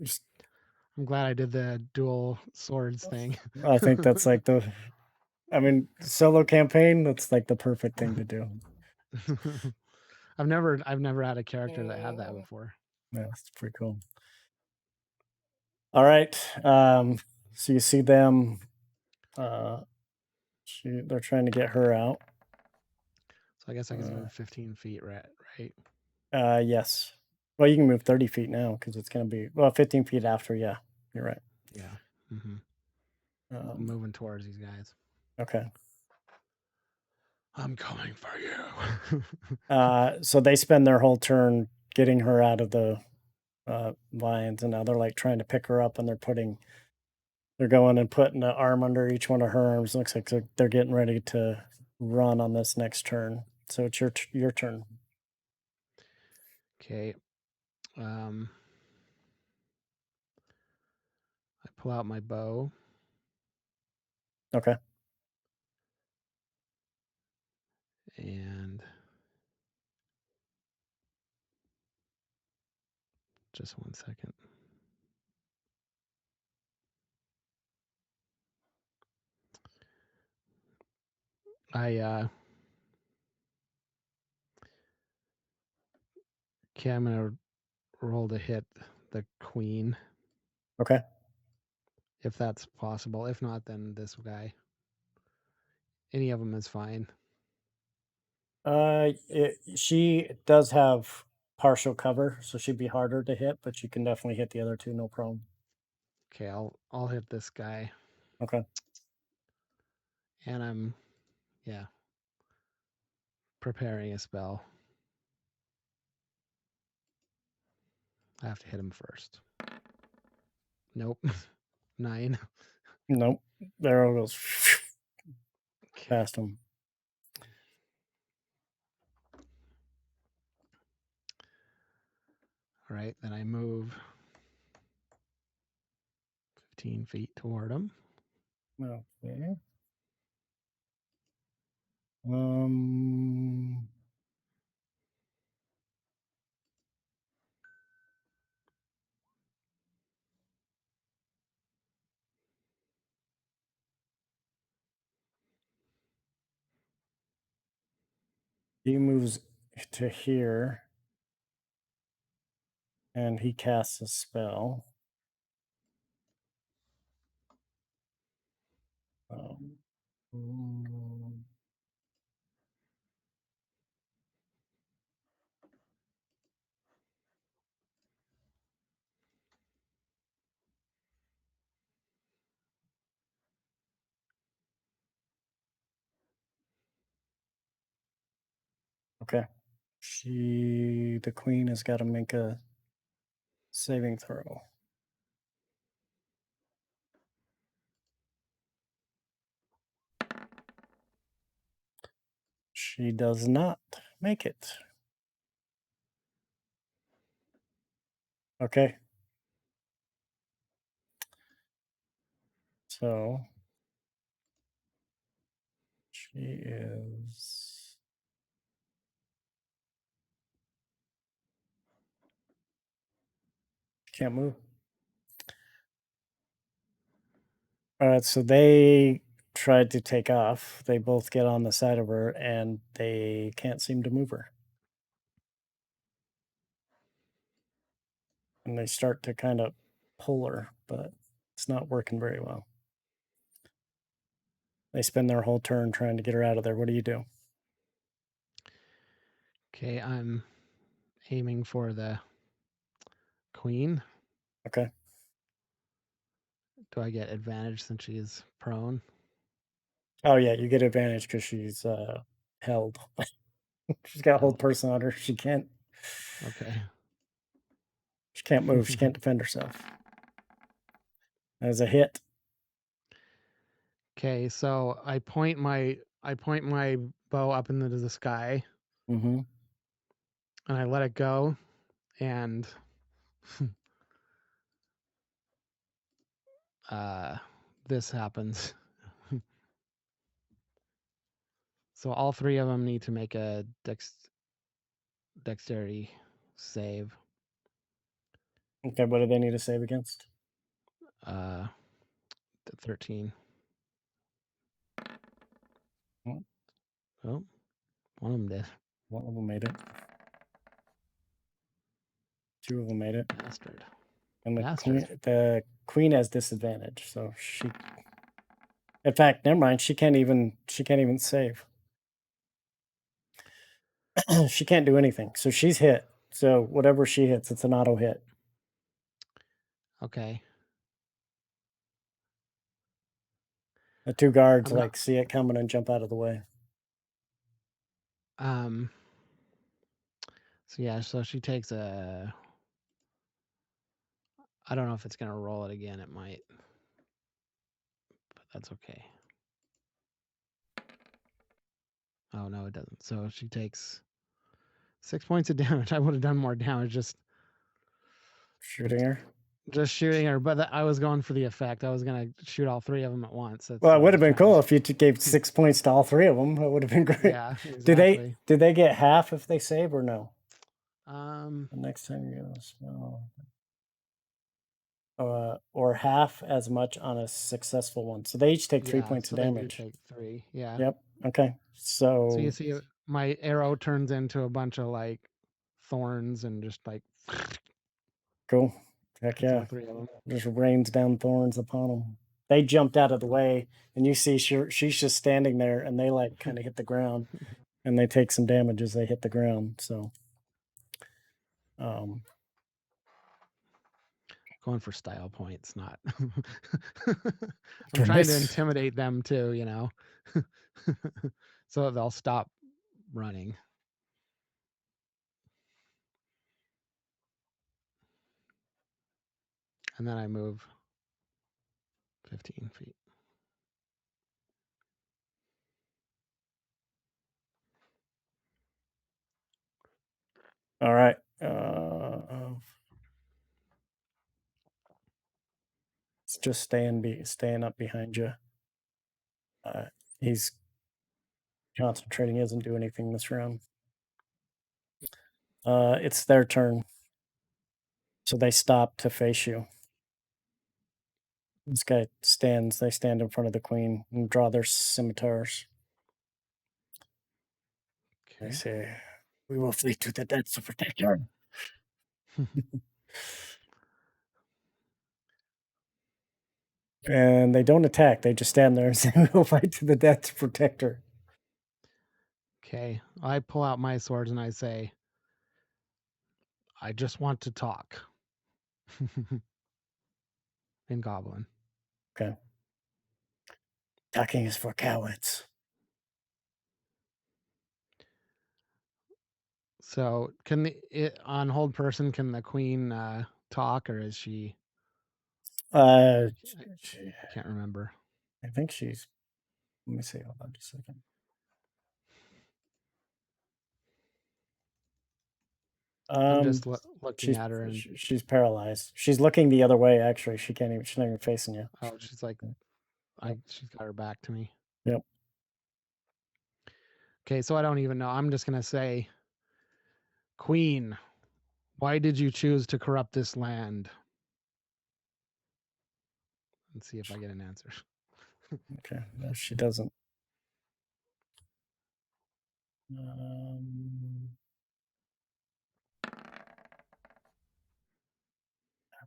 Just- I'm glad I did the dual swords thing. I think that's like solo campaign, that's like the perfect thing to do. I've never had a character that had that before. Yeah, it's pretty cool. All right. So you see them. They're trying to get her out. So I guess I can move 15 feet, right? Yes. Well, you can move 30 feet now because it's going to be 15 feet after. Yeah, you're right. Yeah. I'm moving towards these guys. Okay. I'm coming for you. So they spend their whole turn getting her out of the lions, and now they're like trying to pick her up, and they're going and putting an arm under each one of her arms. Looks like they're getting ready to run on this next turn. So it's your turn. Okay. I pull out my bow. Okay. And just 1 second. I'm gonna roll to hit the queen Okay. if that's possible. If not, then this guy. Any of them is fine. She does have partial cover, so she'd be harder to hit, but you can definitely hit the other two, no problem. Okay, I'll hit this guy. Okay. And I'm preparing a spell. I have to hit him first. Nope. 9. Nope. The arrow goes Okay. past him. right, then I move 15 feet toward him. Okay. He moves to here, and he casts a spell. Mm, okay. The queen has got to make a saving throw. She does not make it. Okay. So she is. Can't move. All right. So they tried to take off. They both get on the side of her and they can't seem to move her. And they start to kind of pull her, but it's not working very well. They spend their whole turn trying to get her out of there. What do you do? Okay, I'm aiming for the queen. Okay. Do I get advantage since she's prone? Oh yeah, you get advantage because she's held. She's got hold Held. person on her. She can't Okay. move. She can't defend herself. As a hit. Okay, so I point my bow up into the sky Mm-hmm. and I let it go, and this happens. So all three of them need to make a dexterity save. Okay, what do they need to save against? 13. Well, Oh, one of them did. one of them made it. Two of them made it. Bastard. And Bastard. the queen has disadvantage, so she. In fact, never mind. She can't even save. She can't do anything. So she's hit. So whatever she hits, it's an auto hit. Okay. The two guards I'm not. see it coming and jump out of the way. So yeah, so she takes a. I don't know if it's gonna roll it again. It might, but that's okay. Oh no, it doesn't. So she takes 6 points of damage. I would have done more damage Shooting her. just shooting her, but I was going for the effect. I was gonna shoot all three of them at once. That's Well, it what I would was have been trying cool to. if you gave 6 points to all three of them. That would have been great. Yeah, exactly. Do they get half if they save or no? Um, The next time you get a spell. Or half as much on a successful one. So they each take 3 yeah. points So of they do damage. take 3. Yeah. Yep. Okay. So you So see, my arrow turns into a bunch of like thorns and just like cool. Heck hits yeah. all three of them. Just rains down thorns upon them. They jumped out of the way, and you see she's just standing there, and they kind of hit the ground, and they take some damage as they hit the ground. So, Going for style points, not. I'm trying to intimidate them too, so that they'll stop running. And then I move 15 feet. All right. It's just staying up behind you. He's concentrating. He doesn't do anything this round. It's their turn. So they stop to face you. This guy stands. They stand in front of the queen and draw their scimitars. They Okay. say, "We will flee to the depths to protect her." And they don't attack. They just stand there and say, "We will fight to the death to protect her." Okay. I pull out my swords and I say, I just want to talk. In Goblin. Okay. Talking is for cowards. So, can on hold person, can the queen talk, or is she? Uh, I can't remember. I think she's. Let me see. Hold on just a second. I'm just looking She's at her and she's paralyzed. She's looking the other way. Actually, she can't even. She's not even facing you. oh, she's like, Yep. she's got her back to me. Yep. Okay, so I don't even know. I'm just gonna say, Queen, why did you choose to corrupt this land? And see if I get an answer. Okay. No, she doesn't. Um,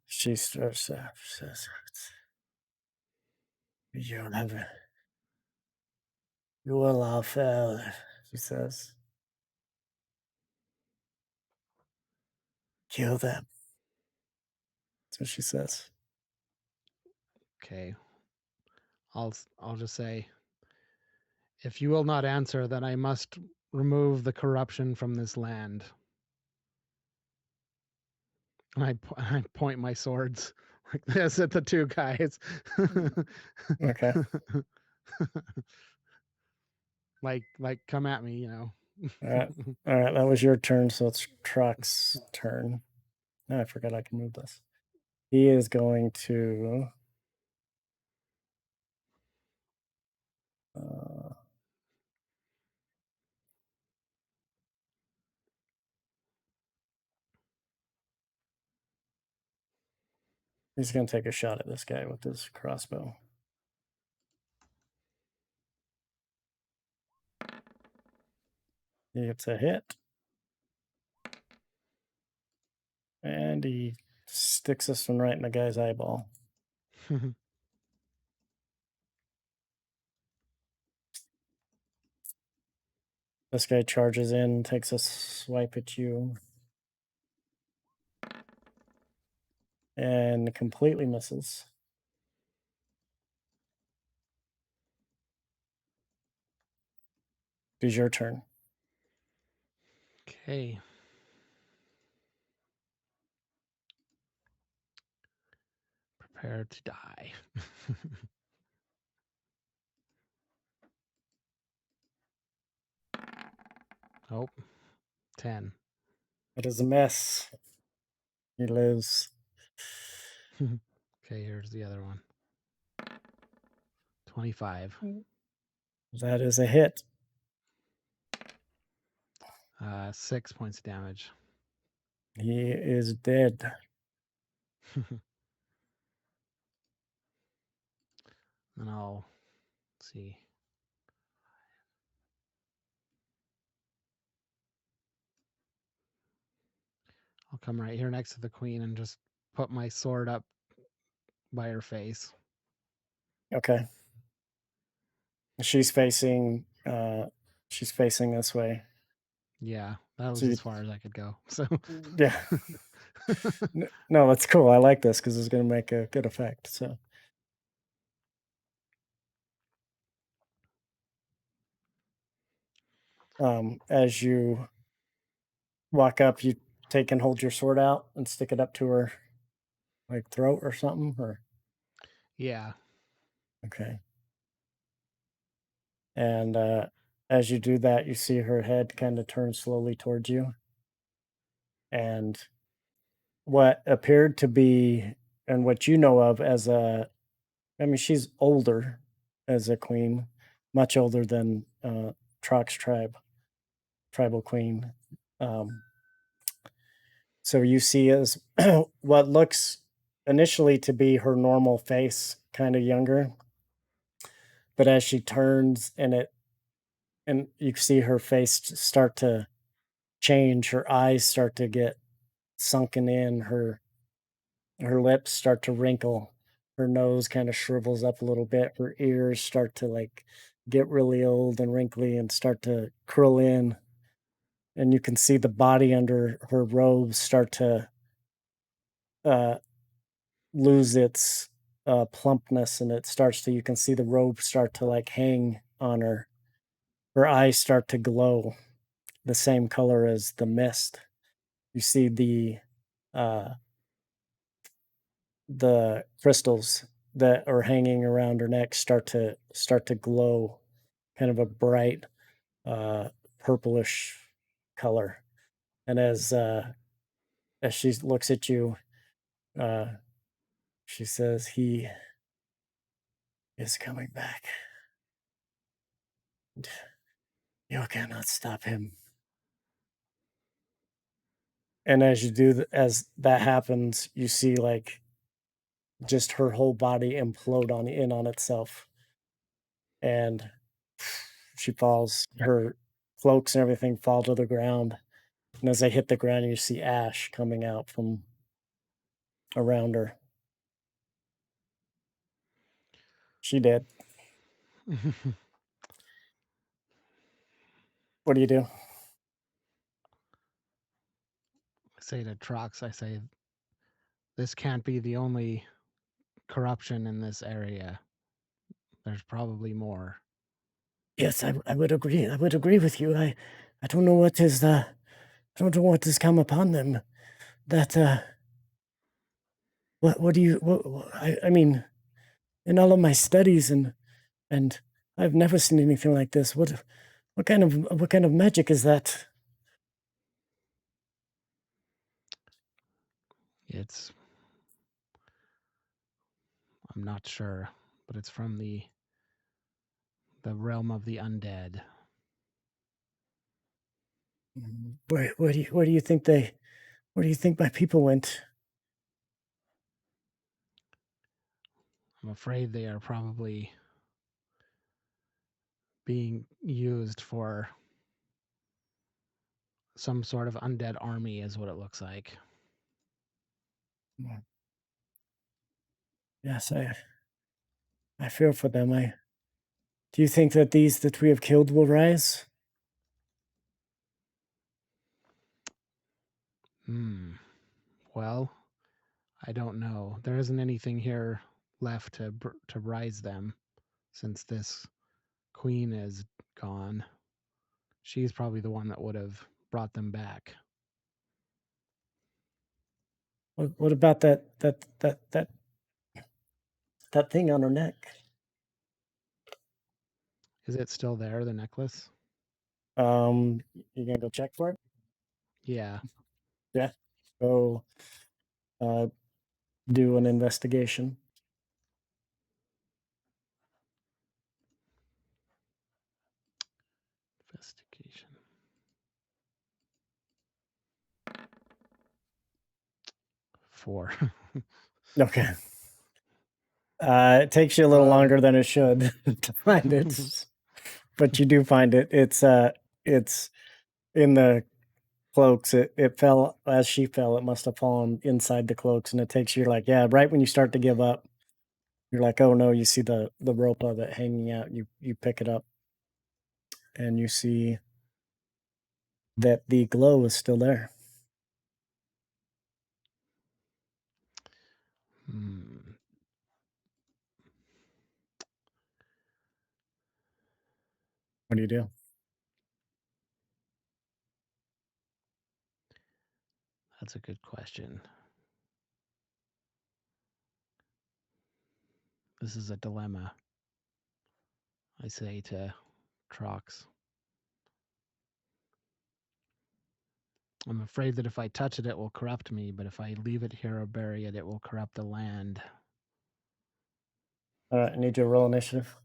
she says, "You'll have it. You will all fail," she says. "Kill them." That's what she says. Okay, I'll just say, if you will not answer, then I must remove the corruption from this land. And I point my swords like this at the two guys. Okay. like come at me, All right. All right. That was your turn. So it's Truck's turn. Oh, I forgot I can move this. He is going to. He's going to take a shot at this guy with his crossbow. He gets a hit. And he sticks this one right in the guy's eyeball. This guy charges in, takes a swipe at you, and completely misses. It is your turn. Okay. Prepare to die. Oh, 10. It is a mess. He lives. Okay, here's the other one. 25. That is a hit. 6 points of damage. He is dead. And I'll see. I'll come right here next to the queen and just put my sword up by her face. Okay. She's facing this way. Yeah, that was So as far as I could go. So yeah. No, that's cool. I like this because it's going to make a good effect. So as you walk up, you take and hold your sword out and stick it up to her like throat or something, or yeah. okay. And as you do that, you see her head kind of turn slowly towards you. And what appeared to be, and what you know of as a I mean, she's older as a queen, much older than Trox tribal queen. Um, so you see as what looks initially to be her normal face, kind of younger, but as she turns and you see her face start to change, her eyes start to get sunken in, her lips start to wrinkle, her nose kind of shrivels up a little bit, her ears start to like get really old and wrinkly and start to curl in, and you can see the body under her robes start to uh, lose its plumpness, and it starts to you can see the robe start to like hang on her. Her eyes start to glow the same color as the mist. You see uh, the crystals that are hanging around her neck start to glow, kind of a bright uh, purplish color. And as she looks at you, uh, she says, "He is coming back. You cannot stop him." And as you do, as that happens, you see like just her whole body implode on itself, and she falls. Her cloaks and everything fall to the ground, and as they hit the ground, you see ash coming out from around her. She did. I What do you do? say to Trox, I say, this can't be the only corruption in this area. There's probably more. Yes, I would agree. I would agree with you. I don't know what is I don't know what has come upon them. That what do you I mean, in all of my studies and I've never seen anything like this. What kind of magic is that? It's, I'm not sure, but it's from the realm of the undead. Where do you think where do you think my people went? I'm afraid they are probably being used for some sort of undead army, is what it looks like. Yes, I fear for them. I Do you think that these that we have killed will rise? Hmm. Well, I don't know. There isn't anything here left to rise them since this queen is gone. She's probably the one that would have brought them back. What about that thing on her neck? Is it still there, the necklace? You gonna go check for it? Yeah. Yeah. Go uh, do an investigation. Investigation. 4. Okay. It takes you a little Run. longer than it should to find it, but you do find it. It's in the cloaks. It fell as she fell. It must have fallen inside the cloaks, and it takes you like, yeah, right when you start to give up, you're like, oh no, you see the rope of it hanging out. You pick it up, and you see that the glow is still there. Hmm. What do you do? That's a good question. This is a dilemma, I say to Trox. I'm afraid that if I touch it, it will corrupt me, but if I leave it here or bury it, it will corrupt the land. All right, I need you to roll initiative.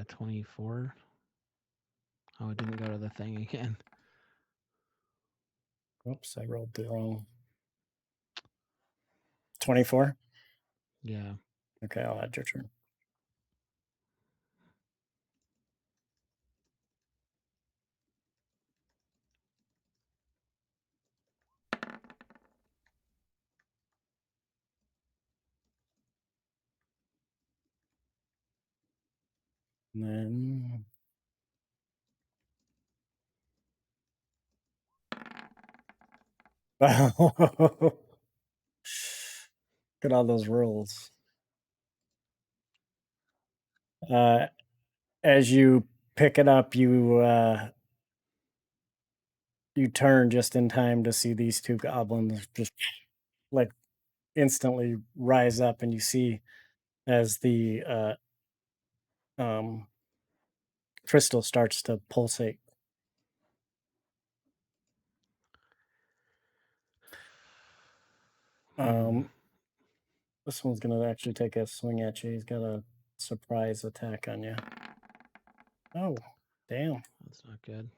24. Oh, it didn't go to the thing again. Oops, I rolled the wrong. 24. Yeah. Okay, I'll add your turn. And then look at all those rolls. As you pick it up, you turn just in time to see these two goblins just like instantly rise up, and you see as the crystal starts to pulsate. Hmm. This one's gonna actually take a swing at you. He's got a surprise attack on you. Oh, damn. That's not good.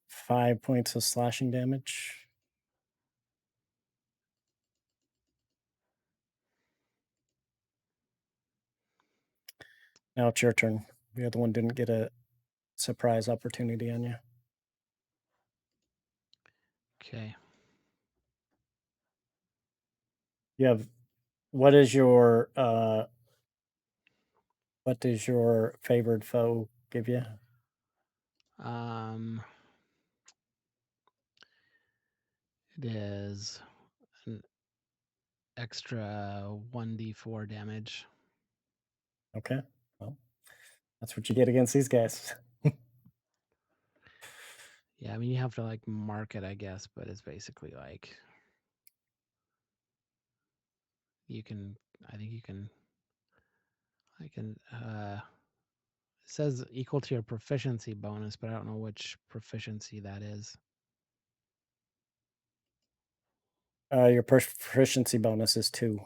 5 points of slashing damage. Now it's your turn. The other one didn't get a surprise opportunity on you. Okay. You have what is your favored foe give you? It is an extra 1d4 damage. Okay. Well, that's what you get against these guys. Yeah, I mean, you have to like mark it, I guess, but it's basically like you can, I think you can, I can, it says equal to your proficiency bonus, but I don't know which proficiency that is. Your proficiency bonus is 2.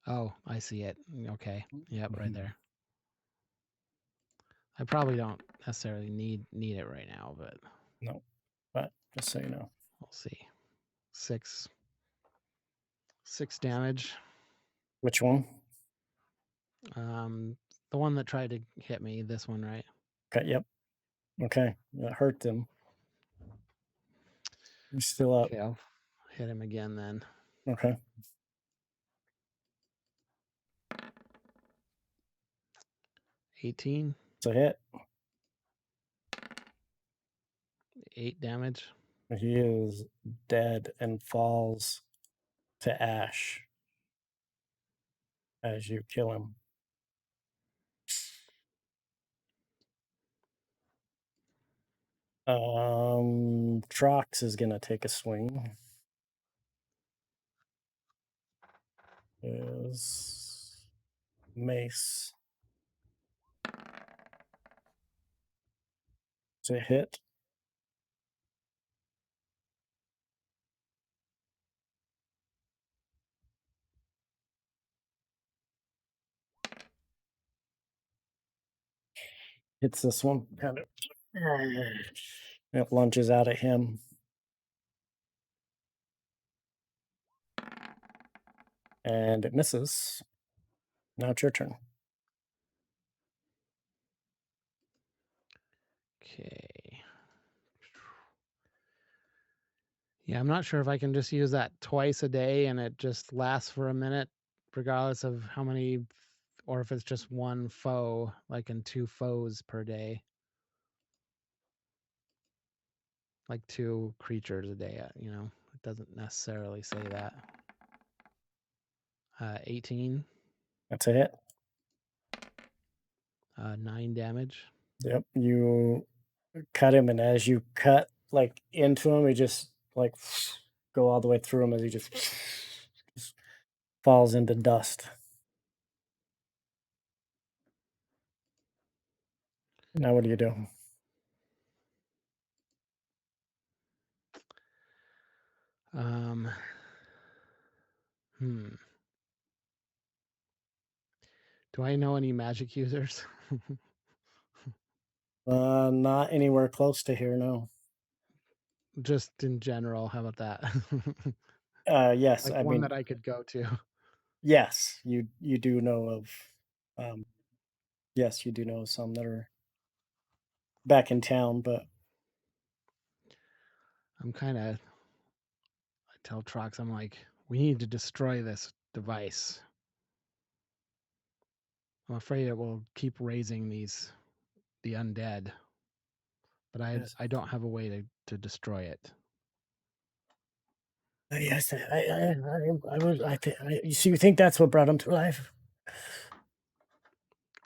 Oh, I see it. Okay. Yep, right Mhm. there. I probably don't necessarily need it right now, but No, but just so you know. we'll see. 6 damage. Which one? The one that tried to hit me, this one, right? Okay, yep. Okay, that hurt them. You're still up. Okay, I'll hit him again then. Okay, 18, it's a hit. 8 damage. He is dead and falls to ash as you kill him. Trox is gonna take a swing. Is mace to hit? Hits this one, kind of. It lunges out at him. And it misses. Now it's your turn. Okay. Yeah, I'm not sure if I can just use that twice a day and it just lasts for a minute, regardless of how many, or if it's just one foe, like in 2 foes per day. Like 2 creatures a day, it doesn't necessarily say that. 18, That's a hit. 9 damage. Yep. You cut him, and as you cut like into him, he just like go all the way through him as he just falls into dust. Now what do you do? Um, hmm. Do I know any magic users? Not anywhere close to here, no. Just in general, how about that? Yes, Like I one mean, that I could go to. yes, you do know of, um, yes, you do know some that are back in town, but I'm kind of, I tell Trox, I'm like, we need to destroy this device. I'm afraid it will keep raising the undead, but yes, I don't have a way to destroy it. yes, I was, so you think that's what brought him to life?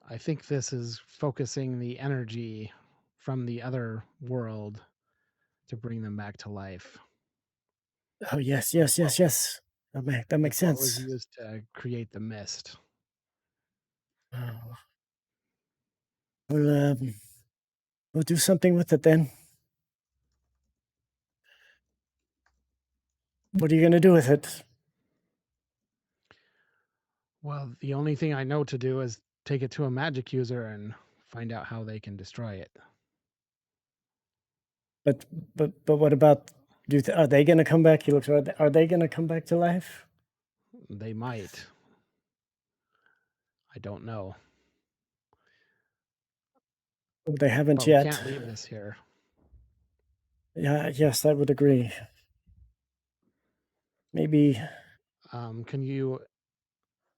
I think this is focusing the energy from the other world to bring them back to life. Oh, yes, Like yes, yes, yes. That like makes what was sense. used to create the mist. Oh, we'll, we'll do something with it then. What are you gonna do with it? Well, the only thing I know to do is take it to a magic user and find out how they can destroy it. But but what about? Are they gonna come back? He looks. Are they gonna come back to life? They might. I don't know. They haven't But we yet. can't leave this here. Yeah. Yes, I would agree. Maybe. Can you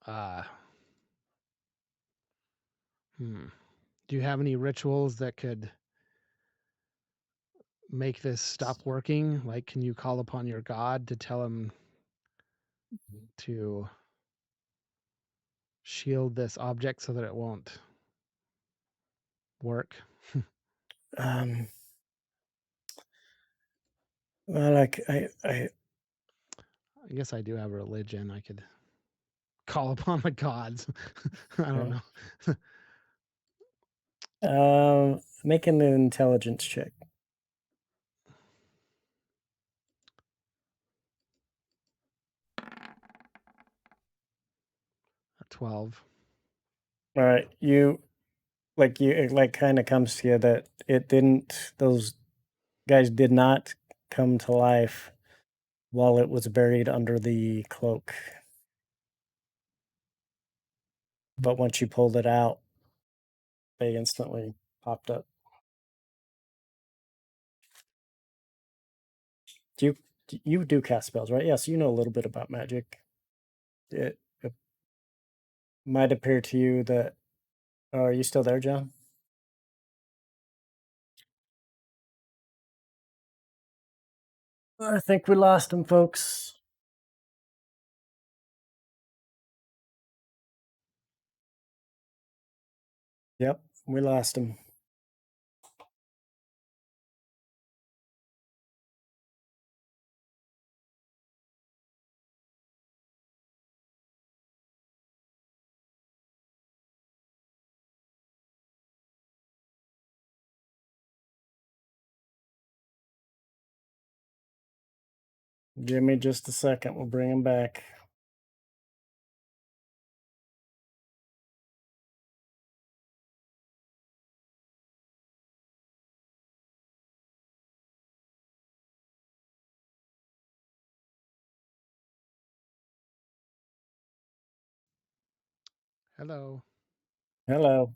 uh do you have any rituals that could make this stop working? Like can you call upon your god to tell him to shield this object so that it won't work? Um. Well, like I guess I do have a religion. I could call upon the gods. I don't yeah. know. Making an intelligence check. A 12. All right. It like kind of comes to you that it didn't. Those guys did not come to life while it was buried under the cloak. But once you pulled it out, they instantly popped up. Do you you do cast spells, right? Yes, you know a little bit about magic. It might appear to you that. Oh, are you still there, John? I think we lost him, folks. Yep, we lost him. Give me just a second. We'll bring him back. Hello. Hello.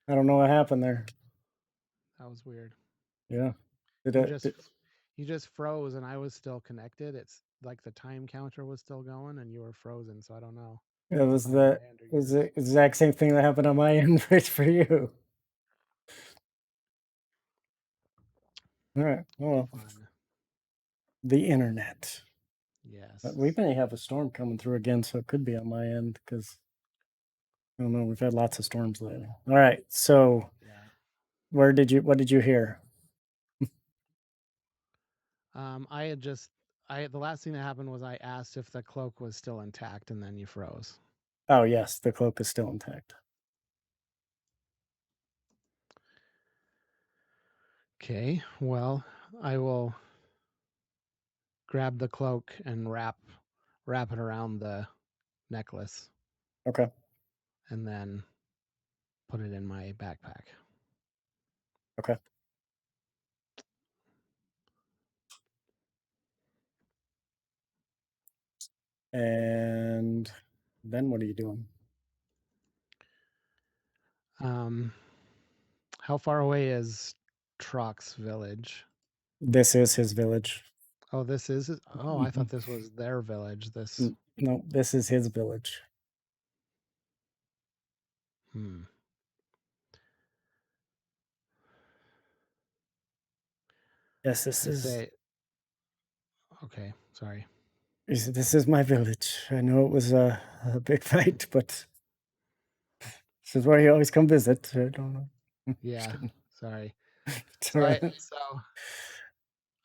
I don't know what happened there. That was weird. Yeah. Did You it? just you just froze and I was still connected. It's like the time counter was still going and you were frozen, so I don't know It if it was was on my end or it was yours. the exact same thing that happened on my end, right for you. All right. Well, Fun. the internet. Yes. We may have a storm coming through again, so it could be on my end because I don't know. We've had lots of storms lately. All right. So Yeah. what did you hear? I had just I the last thing that happened was I asked if the cloak was still intact and then you froze. Oh, yes, the cloak is still intact. Okay. Well, I will grab the cloak and wrap it around the necklace, Okay. and then put it in my backpack. Okay. And then what are you doing? How far away is Trock's village? This is his village. Oh, this is. Oh, I Mhm. thought this was their village. This. No, this is his village. Hmm. Yes, this I is say. Okay, sorry. this is my village. I know it was a big fight, but this is where you always come visit. I don't know. Just Yeah, kidding. sorry. It's So all I right. so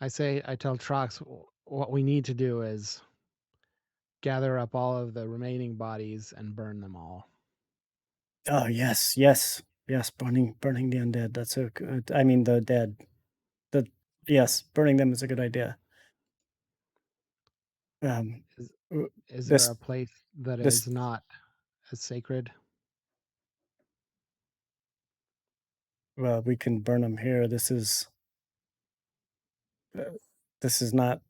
I tell Trox what we need to do is gather up all of the remaining bodies and burn them all. Oh yes, yes, yes. Burning the undead. That's a good. I mean the dead. The yes, burning them is a good idea. Um, Is w- is there this a place that this is not as sacred? well, we can burn them here. Uh, this is not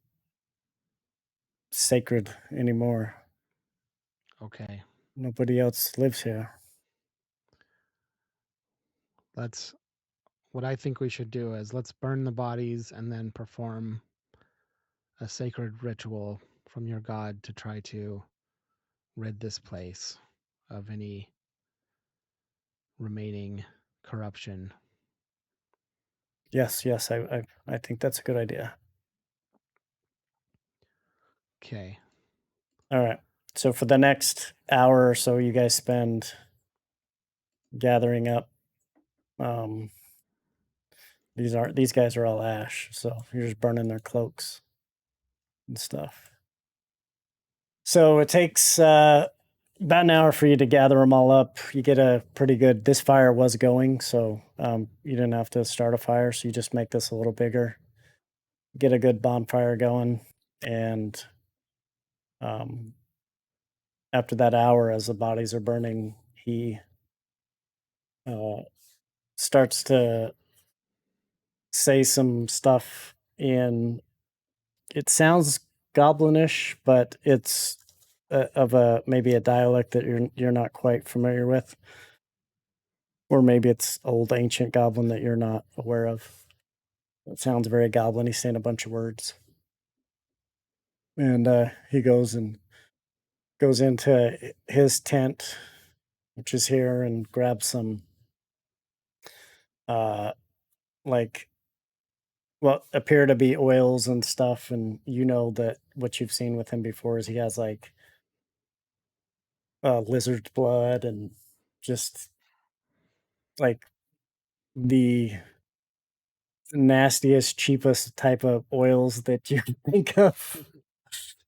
sacred anymore. Okay. Nobody else lives here. Let's what I think we should do is let's burn the bodies and then perform a sacred ritual from your god to try to rid this place of any remaining corruption. Yes, yes. I think that's a good idea. Okay. All right. So for the next hour or so, you guys spend gathering up. Um, these guys are all ash, so you're just burning their cloaks and stuff. So it takes about an hour for you to gather them all up. You get a pretty good. This fire was going, so you didn't have to start a fire. So you just make this a little bigger, get a good bonfire going, and um, after that hour, as the bodies are burning, he uh, starts to say some stuff in. It sounds goblinish, but it's of a maybe a dialect that you're not quite familiar with. Or maybe it's old ancient goblin that you're not aware of. It sounds very goblin. He's saying a bunch of words. And he goes into his tent, which is here, and grabs some uh like what appear to be oils and stuff. And you know that what you've seen with him before is he has like lizard's blood and just like the nastiest, cheapest type of oils that you can think of.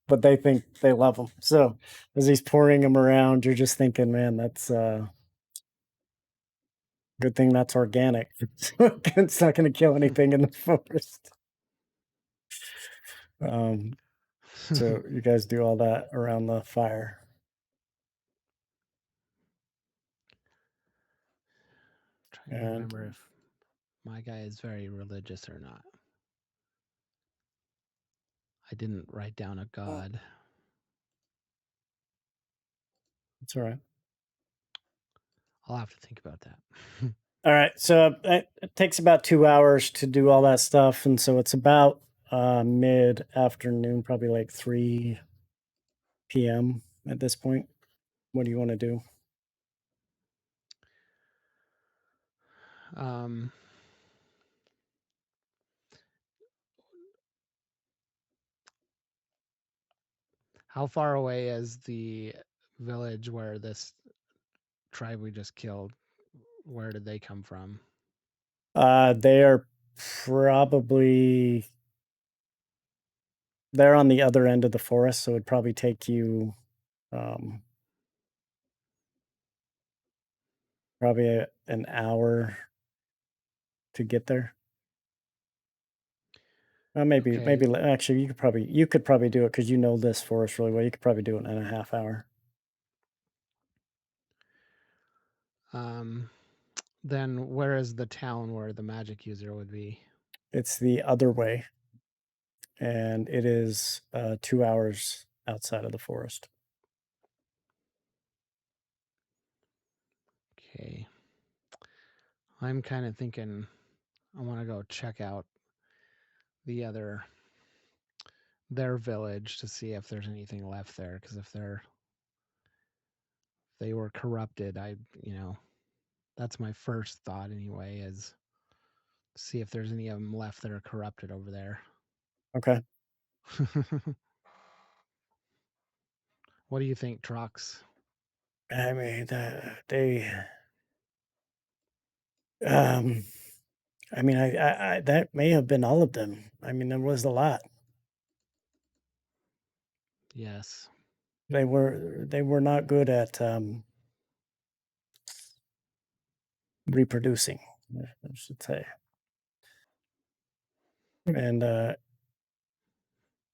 But they think they love them. So as he's pouring them around, you're just thinking, man, that's good thing that's organic. It's not going to kill anything in the forest. Um, so you guys do all that around the fire, Trying to and remember if my guy is very religious or not. I didn't write down a god. it's all right. I'll have to think about that. All right. So it takes about 2 hours to do all that stuff, and so it's about mid afternoon, probably like 3 p.m. at this point. What do you want to do? um, how far away is the village where this tribe we just killed? Where did they come from? They are probably they're on the other end of the forest, so it'd probably take you um, probably an hour to get there. Maybe Okay. actually you could probably do it because you know this forest really well. You could probably do it in a half hour. Um, then where is the town where the magic user would be? It's the other way, and it is 2 hours outside of the forest. Okay. I'm kind of thinking I want to go check out the other their village to see if there's anything left there, because if they were corrupted, that's my first thought anyway, is see if there's any of them left that are corrupted over there. Okay. What do you think, Trox? I mean, they. Um, I mean, I that may have been all of them. I mean, there was a lot. Yes. They were not good at reproducing, I should say. And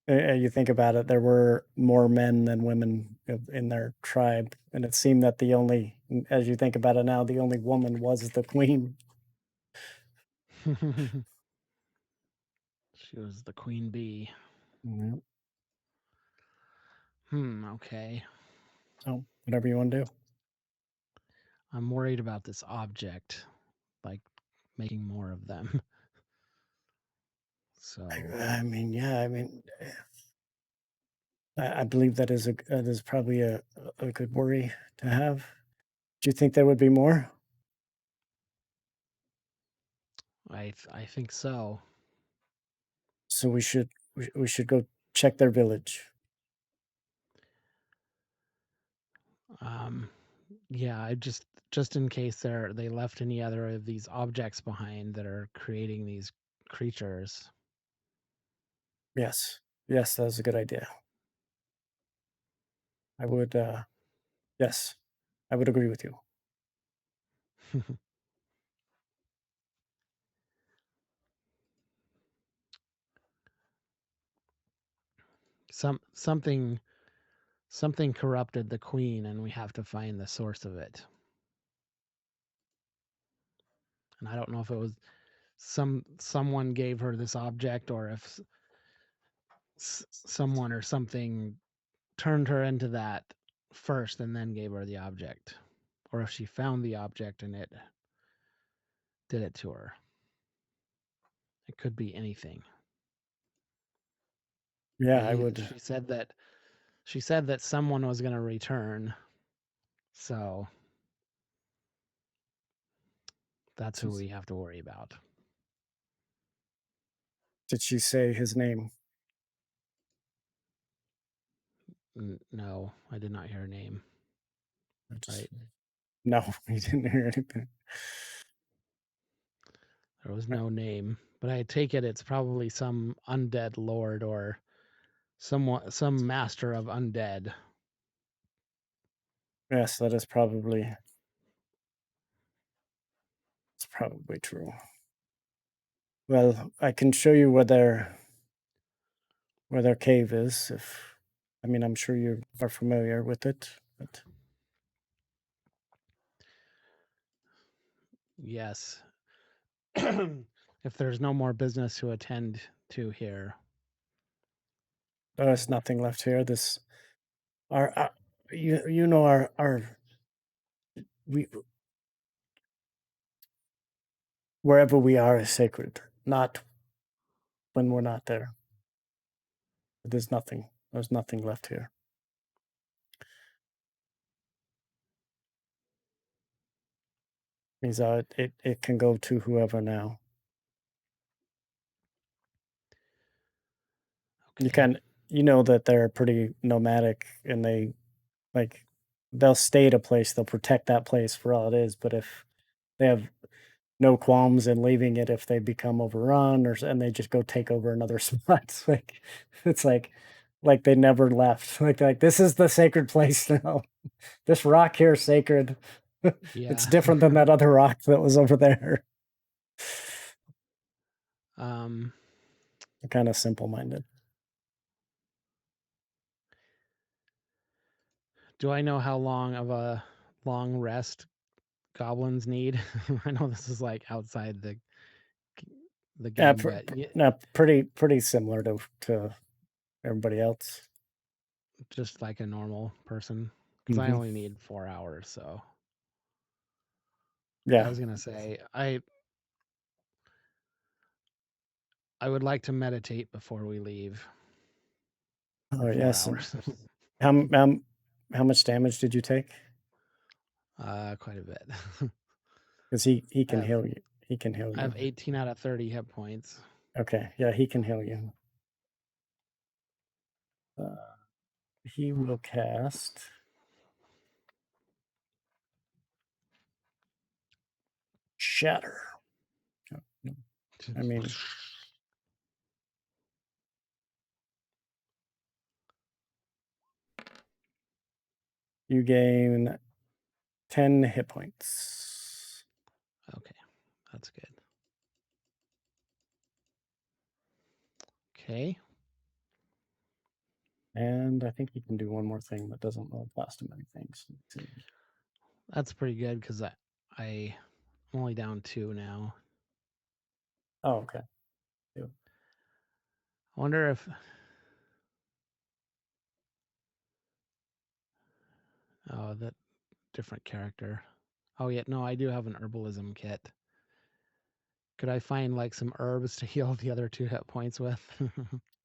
you think about it, there were more men than women in their tribe, and it seemed that as you think about it now, the only woman was the queen. She was the queen bee. Yeah. Okay. So whatever you want to do. I'm worried about this object, like making more of them. So, I mean, yeah, I mean, I believe that is probably a good worry to have. Do you think there would be more? I think so. So we should go check their village. Um, yeah, I just in case they left any other of these objects behind that are creating these creatures. Yes, yes, that's a good idea. I would, yes, I would agree with you. Something corrupted the queen, and we have to find the source of it. And I don't know if it was someone gave her this object, or if someone or something turned her into that first and then gave her the object, or if she found the object and it did it to her. It could be anything. Yeah, But I would. she said that someone was going to return, so that's who we have to worry about. Did she say his name? No, I did not hear her name. Right? No, he didn't hear anything. There was no name, but I take it it's probably some undead lord or some master of undead. Yes, that is it's probably true. Well, I can show you where their cave is. If I mean, I'm sure you are familiar with it, but Yes. If there's no more business to attend to here. there's nothing left here. This our you know our we wherever we are is sacred. Not when we're not there. There's nothing. There's nothing left here. Means it can go to whoever now. You Okay. can you know that they're pretty nomadic and like they'll stay at a place, they'll protect that place for all it is. But if they have no qualms in leaving it if they become overrun and they just go take over another spot. It's like they never left. Like this is the sacred place now. This rock here is sacred. It's Yeah. different than that other rock that was over there. um They're kind of simple-minded. Do I know how long of a long rest goblins need? I know this is like outside the Yeah, game, but no, pretty similar to everybody else. just like a normal person, because I Mhm. only need 4 hours. So I Yeah. was gonna say I would like to meditate before we leave Oh for 4 yes. And hours. how much damage did you take? Quite a bit. Because he I can have heal you. He can heal I you. have 18 out of 30 hit points. Okay. Yeah, he can heal you. He will cast. Shatter. I mean, you gain 10 hit points. Okay, that's good. Okay. And I think he can do one more thing that doesn't really cost him anything. So, That's pretty good because I'm only down 2 now. oh, okay. Yeah. I wonder if that different character. Oh yeah, no, I do have an herbalism kit. Could I find like some herbs to heal the other 2 hit points with?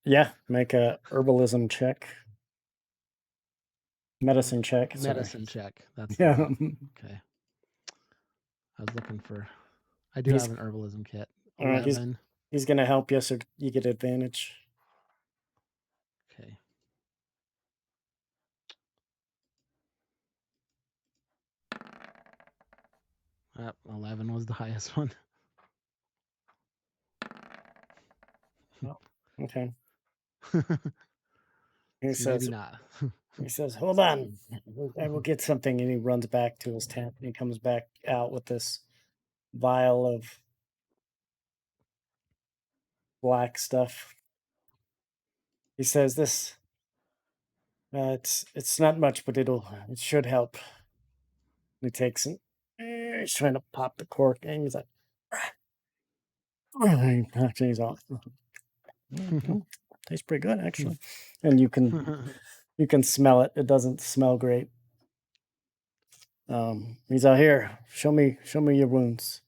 Yeah, make a herbalism check. Medicine check, sorry. Medicine check. That's the Yeah. one. Okay. I was looking for. I do He's have an herbalism kit. all right, 11. he's gonna help you, so you get advantage. Okay. Yep, 11 was the highest one. Oh, okay. He So maybe says not. he says, "Hold on, I will get something." And he runs back to his tent and he comes back out with this vial of black stuff. He says, "This, it's not much, but it should help." And he takes it. He's trying to pop the cork, and he's like, he knocks these off. Tastes pretty good actually, and you can smell it. It doesn't smell great. He's out here. Show me your wounds.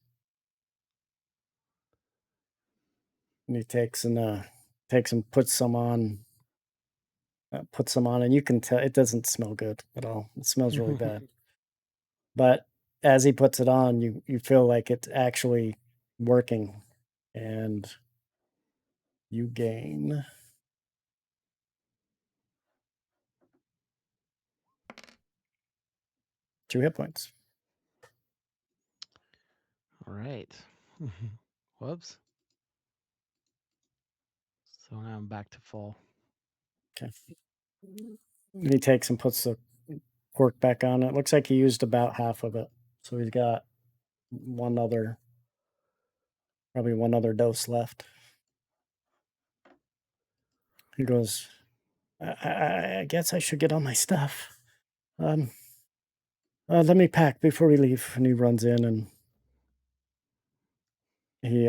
And he takes and puts some on. Puts some on, and you can tell it doesn't smell good at all. It smells really bad. But as he puts it on, you feel like it's actually working, and you gain 2 hit points. All right. Whoops. So now I'm back to full. Okay. He takes and puts the cork back on. It looks like he used about half of it, so he's got probably one other dose left. He goes, I guess I should get on my stuff. Let me pack before we leave. And he runs in and he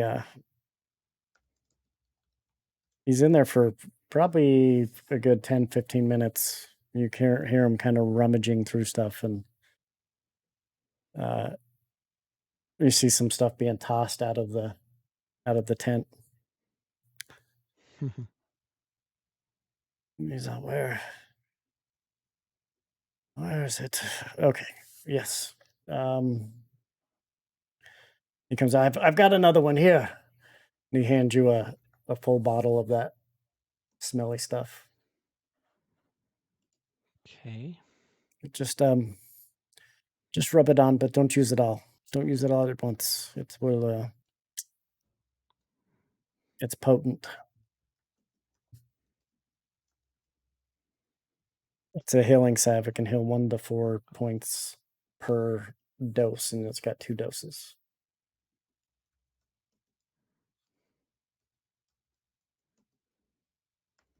he's in there for probably a good 10, 15 minutes. You can hear him kind of rummaging through stuff, and uh, you see some stuff being tossed out of the tent. He's like, where is it? Okay, yes. He comes, I've got another one here. And he hands you a full bottle of that smelly stuff. Okay. Just rub it on, but don't use it all. Don't use it all at once. It's potent. It's a healing salve. It can heal 1 to 4 points per dose, and it's got 2 doses.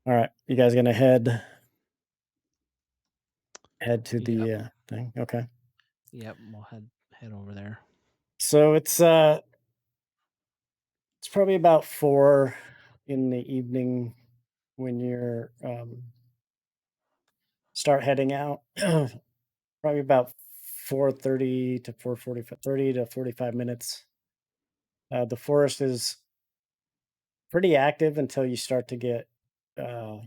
All right, you guys gonna head to Yep. the thing? Okay. Yep. We'll head over there. So it's probably about 4 in the evening when you're start heading out. Probably about 4:30 to 4:45, 30 to 45 minutes. The forest is pretty active until you start to get uh,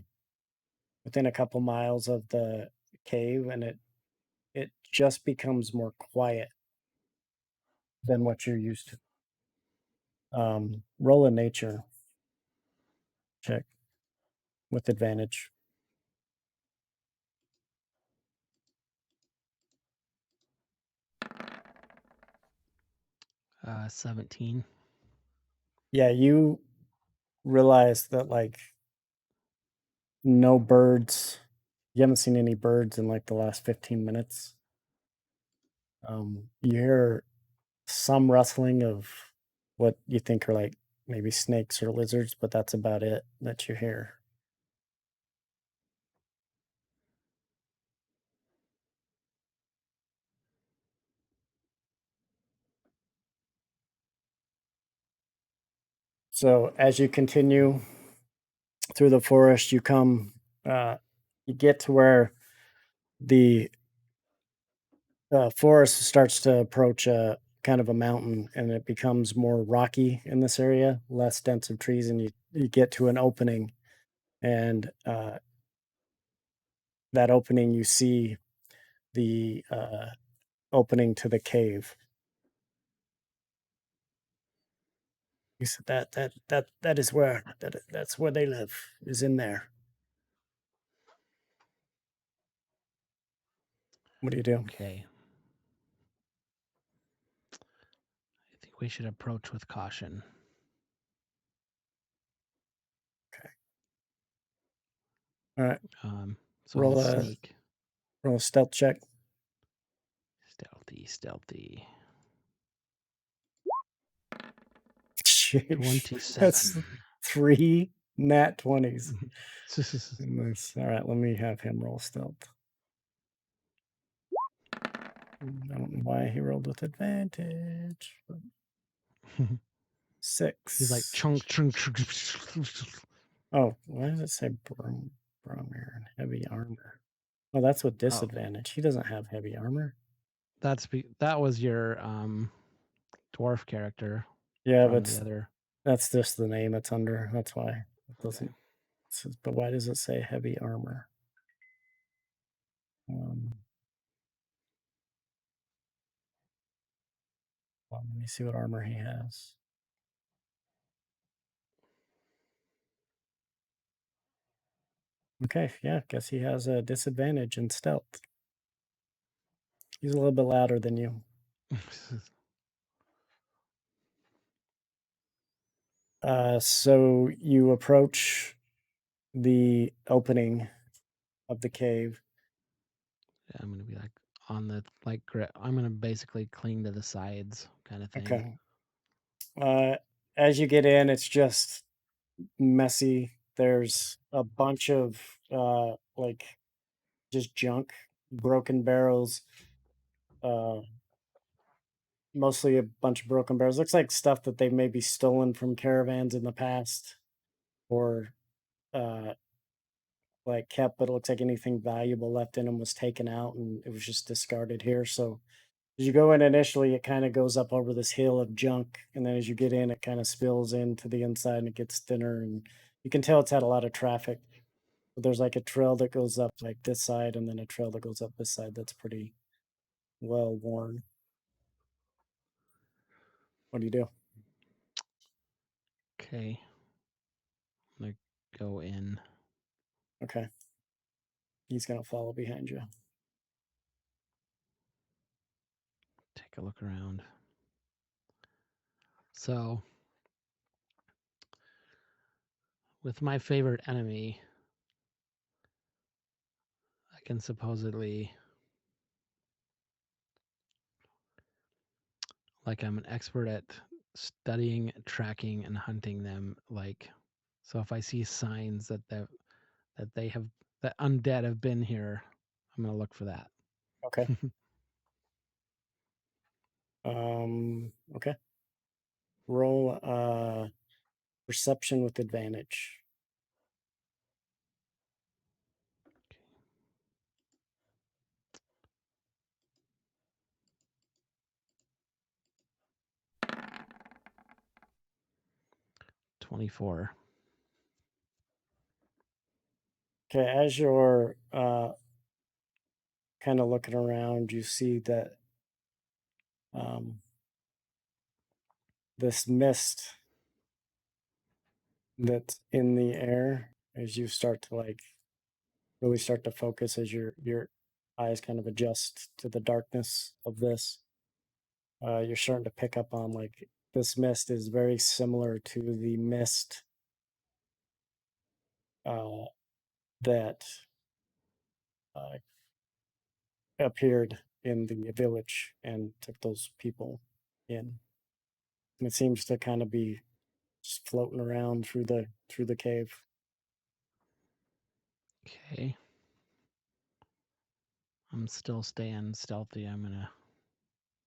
within a couple miles of the cave, and it just becomes more quiet than what you're used to. Roll a nature check with advantage. 17. Yeah, you realize that like no birds. You haven't seen any birds in like the last 15 minutes. You hear some rustling of what you think are like maybe snakes or lizards, but that's about it that you hear. So as you continue through the forest, you get to where the forest starts to approach a kind of a mountain, and it becomes more rocky in this area, less dense of trees, and you get to an opening, and that opening you see the opening to the cave. You said that is where that's where they live, is in there. What do you do? Okay. I think we should approach with caution. Okay. All right. So I'll Roll sneak. a stealth check. Stealthy, stealthy. Sheesh. That's 27. 3 nat 20s. Nice. All right, let me have him roll stealth. I don't know why he rolled with advantage. But He's like 6. chunk, chunk, chunk. Oh, why does it say Bromir and heavy armor? Oh, that's with Oh, disadvantage. He doesn't have heavy armor. that was your dwarf character Yeah, from the other. that's just the name it's under. That's why it Okay. doesn't. But why does it say heavy armor? Well, let me see what armor he has. Okay, yeah, guess he has a disadvantage in stealth. He's a little bit louder than you. So you approach the opening of the cave. Yeah, I'm gonna be like on the I'm gonna basically cling to the sides, kind of thing. Okay. As you get in, it's just messy. There's a bunch of like just junk, broken barrels, uh, mostly a bunch of broken barrels. Looks like stuff that they maybe stolen from caravans in the past, or uh, like kept, but it looks like anything valuable left in them was taken out and it was just discarded here. So as you go in initially, it kind of goes up over this hill of junk, and then as you get in, it kind of spills into the inside and it gets thinner, and you can tell it's had a lot of traffic. But there's like a trail that goes up like this side, and then a trail that goes up this side that's pretty well worn. What do you do? Okay, I'm gonna go in, Okay, he's gonna follow behind you. take a look around. So, with my favorite enemy, I can supposedly like I'm an expert at studying, tracking, and hunting them. Like, so if I see signs that that that undead have been here. I'm gonna look for that. Okay. Okay. Roll perception with advantage. Okay. 24. Okay, as you're kind of looking around, you see that this mist that's in the air as you start to like really start to focus as your eyes kind of adjust to the darkness of this. You're starting to pick up on like this mist is very similar to the mist that uh, appeared in the village and took those people in. And it seems to kind of be just floating around through the cave. Okay. I'm still staying stealthy. I'm gonna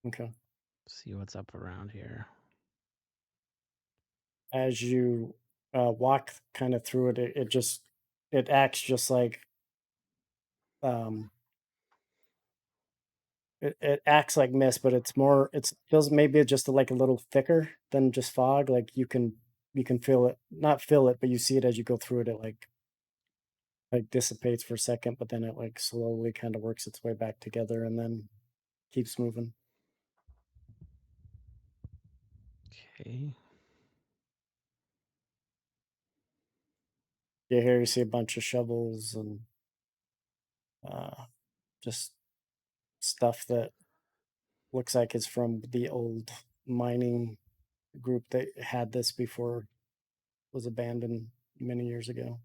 Okay. see what's up around here. As you walk kind of through it, it just it acts just like um it acts like mist, but it's more it's feels maybe just like a little thicker than just fog. Like you can feel it, not feel it, but you see it as you go through it. It like dissipates for a second, but then it like slowly kind of works its way back together and then keeps moving. Okay. Here you see a bunch of shovels and uh, just stuff that looks like it's from the old mining group that had this before it was abandoned many years ago,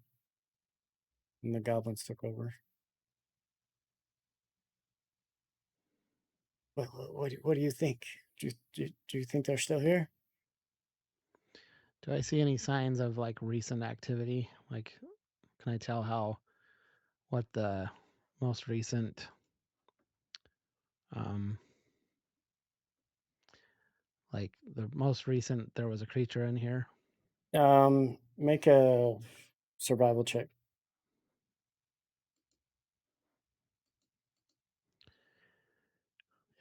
and the goblins took over. What do you think? Do you think they're still here? Do I see any signs of like recent activity? Like, can I tell what the most recent um like the most recent there was a creature in here? Make a survival check.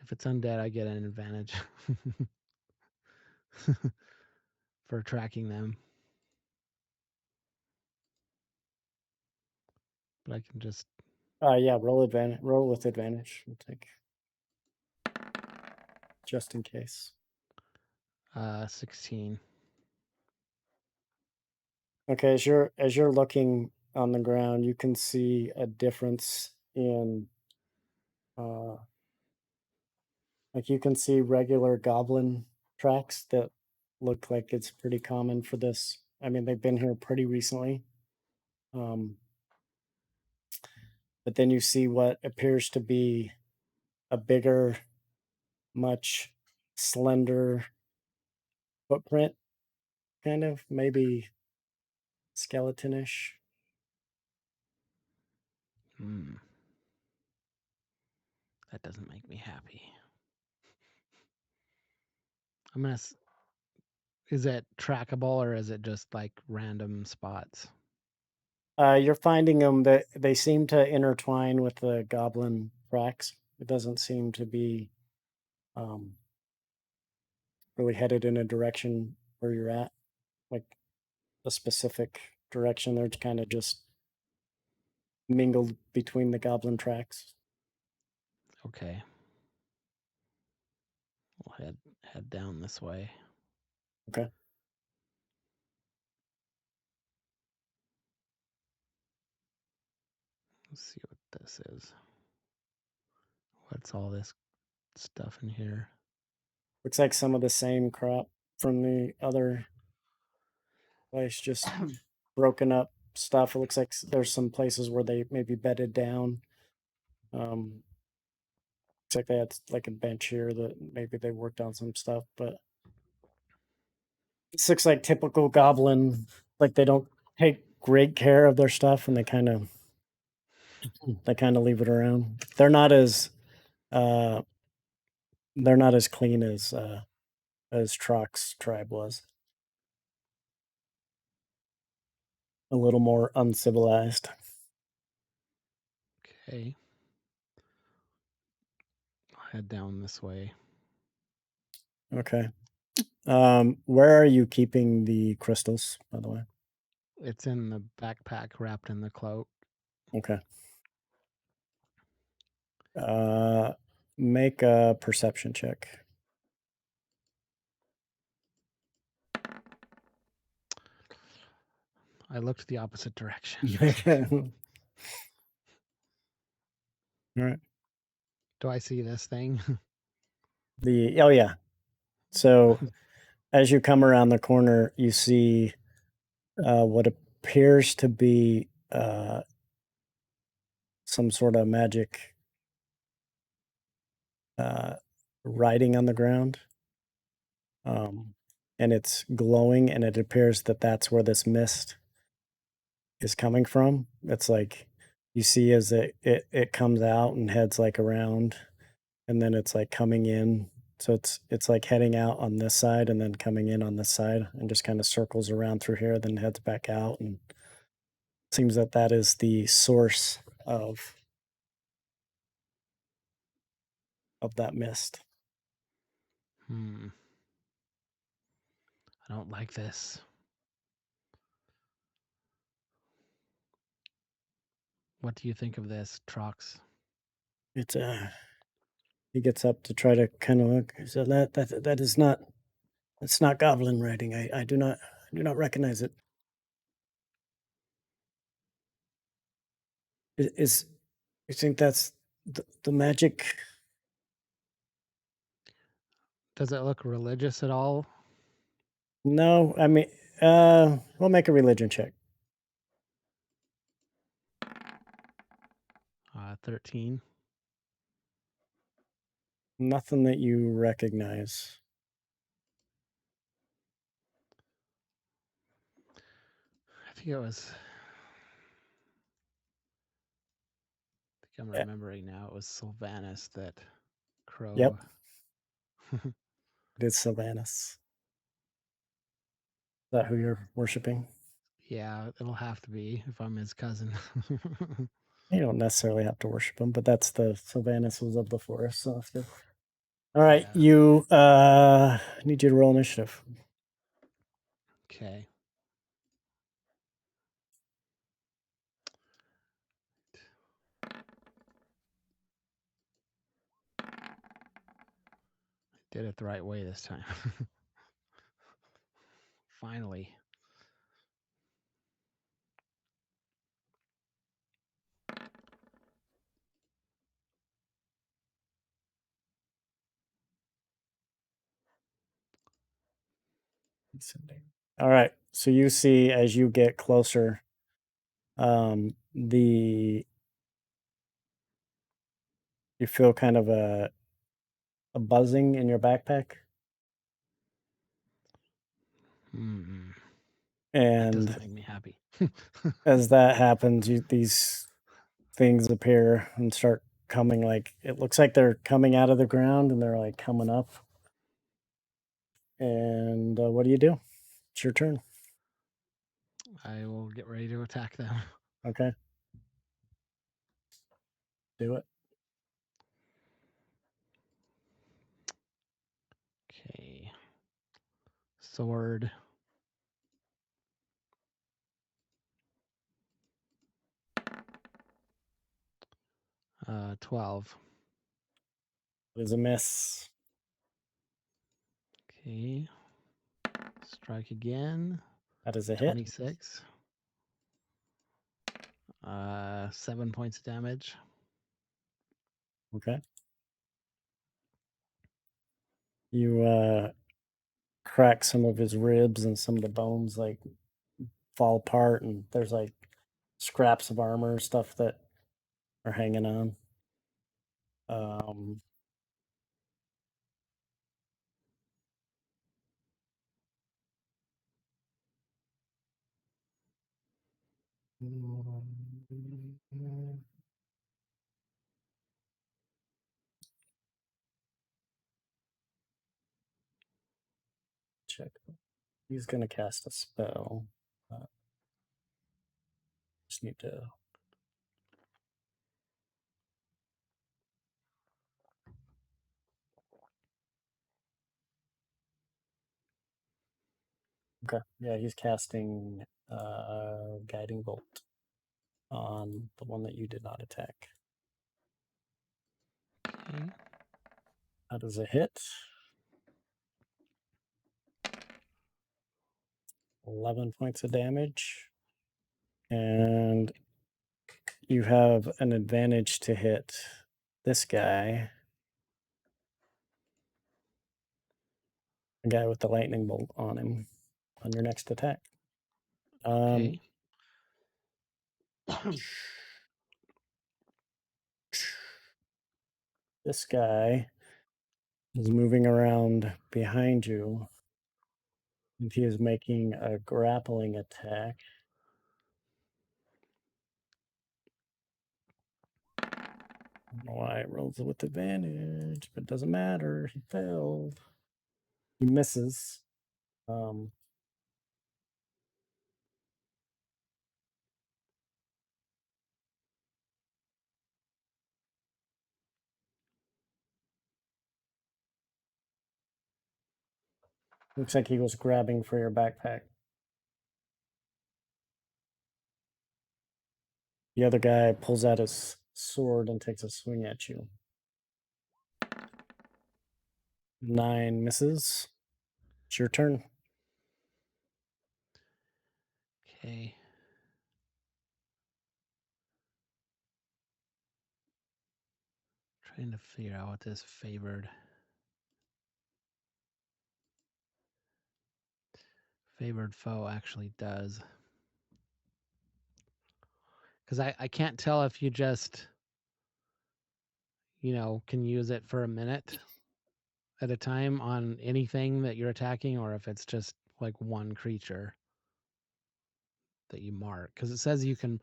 If it's undead, I get an advantage for tracking them. But I can just Yeah, roll advantage. Roll with advantage. We'll take just in case. 16. Okay, as you're looking on the ground, you can see a difference in uh like you can see regular goblin tracks that look like it's pretty common for this. I mean, they've been here pretty recently. Um, but then you see what appears to be a bigger, much slender footprint, kind of maybe skeletonish. Hmm. That doesn't make me happy. I'm gonna. Is it trackable or is it just like random spots? You're finding them that they seem to intertwine with the goblin tracks. It doesn't seem to be um, really headed in a direction where you're at, like a specific direction. They're kind of just mingled between the goblin tracks. Okay. We'll head down this way. Okay. Let's see what this is. What's all this stuff in here? Looks like some of the same crop from the other place, just broken up stuff. It looks like there's some places where they maybe bedded down. Looks like they had like a bench here that maybe they worked on some stuff, but this looks like typical goblin. Like they don't take great care of their stuff, and they kind of leave it around. Uh, they're not as clean as Trock's tribe was. A little more uncivilized. Okay. I'll head down this way. Okay. Where are you keeping the crystals, by the way? It's in the backpack wrapped in the cloak. Okay. Make a perception check. I looked the opposite direction. All right. Do I see this thing? Oh yeah. So as you come around the corner, you see what appears to be some sort of magic writing on the ground. And it's glowing, and it appears that that's where this mist is coming from. It's like you see as it comes out and heads like around, and then it's like coming in. So it's like heading out on this side and then coming in on this side, and just kind of circles around through here, then heads back out, and it seems that that is the source of that mist. I don't like this. What do you think of this, Trox? It's he gets up to try to kind of look. So that is not, it's not goblin writing. I do not recognize it. Is you think that's the magic? Does it look religious at all? No, I mean, we'll make a religion check. 13. Nothing that you recognize. I think it was. I think I'm Yeah. remembering now. It was Sylvanus that Crow. Yep, it is Sylvanus. Is that who you're worshiping? Yeah, it'll have to be if I'm his cousin. You don't necessarily have to worship him, but that's the Sylvanus was of the forest, so that's good. All right, Yeah. you need you to roll initiative. Okay. Did it the right way this time. Finally. All right, so you see as you get closer, the you feel kind of a buzzing in your backpack, That and doesn't make me happy. as that happens, these things appear and start coming. Like it looks like they're coming out of the ground, and they're like coming up. And what do you do? It's your turn. I will get ready to attack them. Okay, do it. Okay. Sword. 12. It is a miss. Okay. Strike again. That is a hit. 26. 7 points of damage. Okay. You crack some of his ribs, and some of the bones like fall apart, and there's like scraps of armor, stuff that are hanging on. Um, Check. He's going to cast a spell. Just need to. Okay. Yeah, he's casting Guiding Bolt on the one that you did not attack. Okay. How does it hit? 11 points of damage. And you have an advantage to hit this guy. The guy with the lightning bolt on him on your next attack. Okay. This guy is moving around behind you, and he is making a grappling attack. I don't know why it rolls with advantage, but it doesn't matter. He failed. He misses. Looks like he was grabbing for your backpack. The other guy pulls out his sword and takes a swing at you. 9 misses. It's your turn. Okay. Trying to figure out what this favored foe actually does. Because I can't tell if you just, can use it for a minute at a time on anything that you're attacking, or if it's just like one creature that you mark. Because it says you can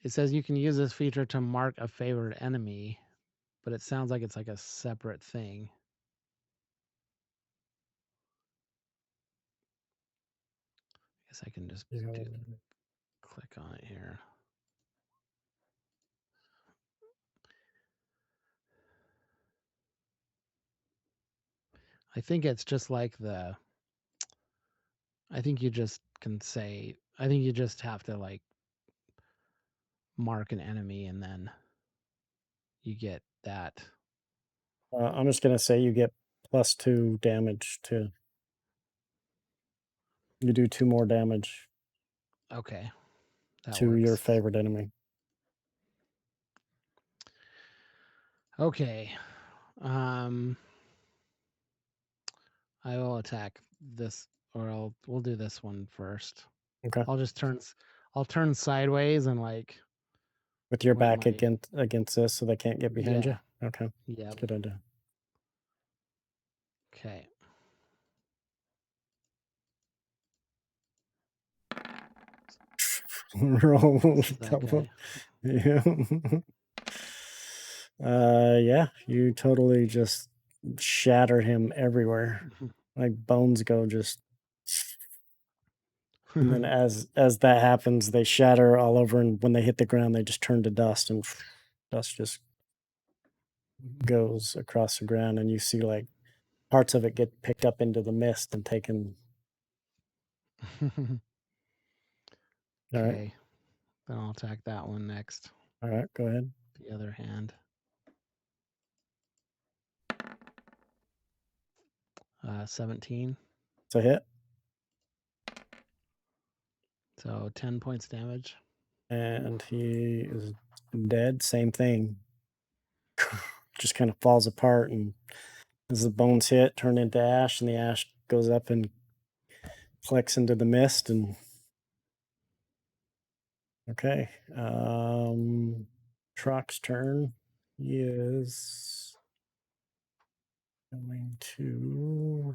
it says you can use this feature to mark a favored enemy, but it sounds like it's like a separate thing. I guess I can just click on it here. I think it's just like I think you just have to like mark an enemy and then you get that. I'm just going to say you get +2 damage to. You do 2 more damage. Okay. That to works. your favorite enemy. Okay. I will attack this, or we'll do this one first. Okay. I'll turn sideways and like with your back against this, so they can't get behind you. Okay. Yeah. Good idea. Okay. Roll that guy. Yeah. Yeah, you totally just shatter him everywhere. Like bones go just. And then as that happens, they shatter all over, and when they hit the ground, they just turn to dust, and dust just goes across the ground, and you see like parts of it get picked up into the mist and taken. All right. Okay. Then I'll attack that one next. All right, go ahead. The other hand. 17. It's a hit. So 10 points damage. And he is dead. Same thing. Just kind of falls apart, and as the bones hit, turn into ash, and the ash goes up and collects into the mist. And okay, Trock's turn. He is going to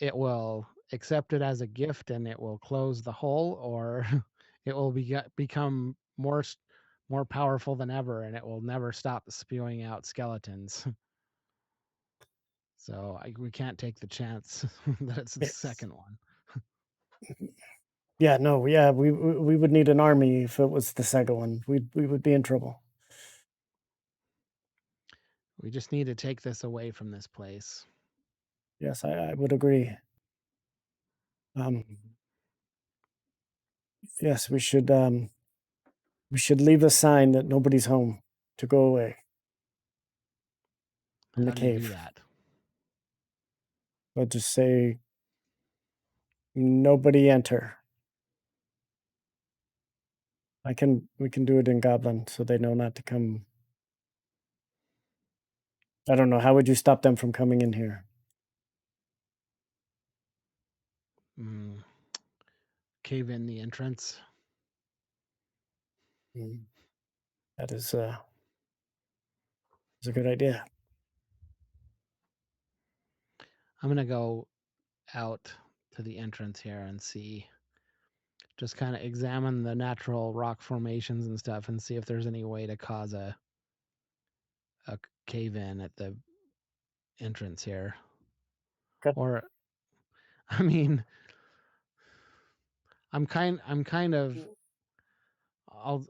it will accept it as a gift and it will close the hole, or it will become more powerful than ever, and it will never stop spewing out skeletons. So we can't take the chance that it's the It's, second one. yeah, no, yeah, we would need an army if it was the second one. We would be in trouble. We just need to take this away from this place. Yes, I would agree. Um, yes, we should leave a sign that nobody's home to go away from the How do you do cave. that? We'll just say nobody enter. We can do it in Goblin so they know not to come. I don't know. How would you stop them from coming in here? Mm, cave in the entrance. Mm, that is a good idea. I'm gonna go out to the entrance here and see, just kind of examine the natural rock formations and stuff and see if there's any way to cause a cave in at the entrance here. Good. Or I mean, I'm kind of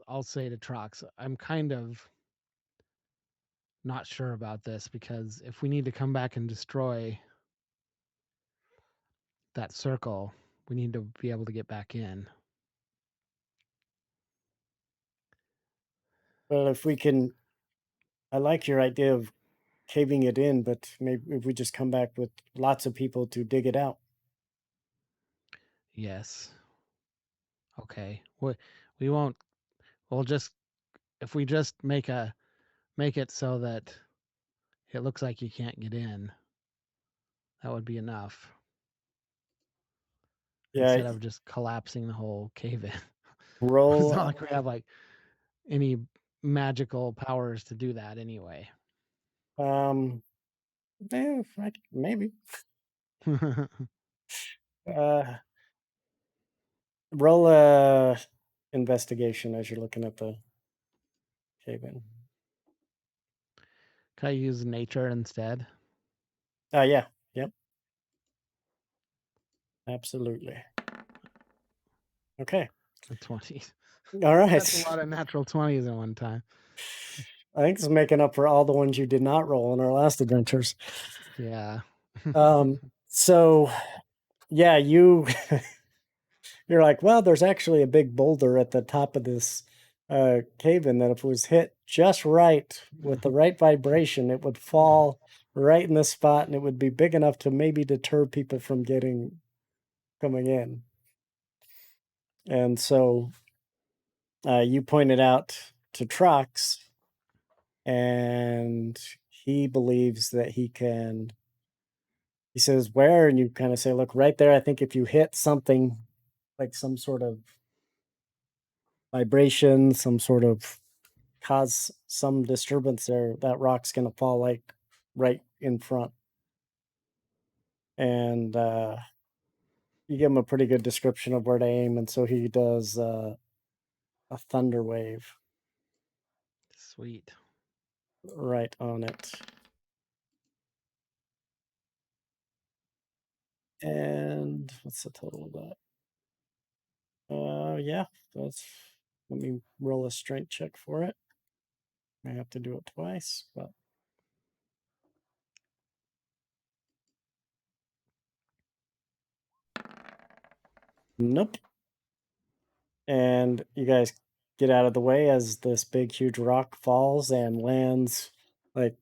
I'll say to Trox, I'm kind of not sure about this, because if we need to come back and destroy that circle, we need to be able to get back in. Well, if we can, I like your idea of caving it in, but maybe if we just come back with lots of people to dig it out. Yes. Okay. We won't. We'll just, if we just make it so that it looks like you can't get in, that would be enough, Yeah, instead of just collapsing the whole cave in. It's not roll. like we have like any magical powers to do that anyway. Um, maybe. Uh, roll a investigation as you're looking at the cave in. Can I use nature instead? Yeah, yep, absolutely. Okay, A 20. all That's a right. lot of natural 20s in one time. I think it's making up for all the ones you did not roll in our last adventures. Yeah. Um, so yeah, you're like, well, there's actually a big boulder at the top of this cave in that if it was hit just right with the right vibration, it would fall right in the spot and it would be big enough to maybe deter people from getting coming in. And so you pointed out to Trox, and he believes that he can. He says, "Where?" And you kind of say, "Look, right there. I think if you hit something like some sort of vibration, some sort of cause some disturbance there, that rock's gonna fall like right in front." And you give him a pretty good description of where to aim, and so he does a thunder wave Sweet. right on it. And what's the total of that? Yeah, that's. Let me roll a strength check for it. I have to do it twice, but nope. And you guys get out of the way as this big, huge rock falls and lands like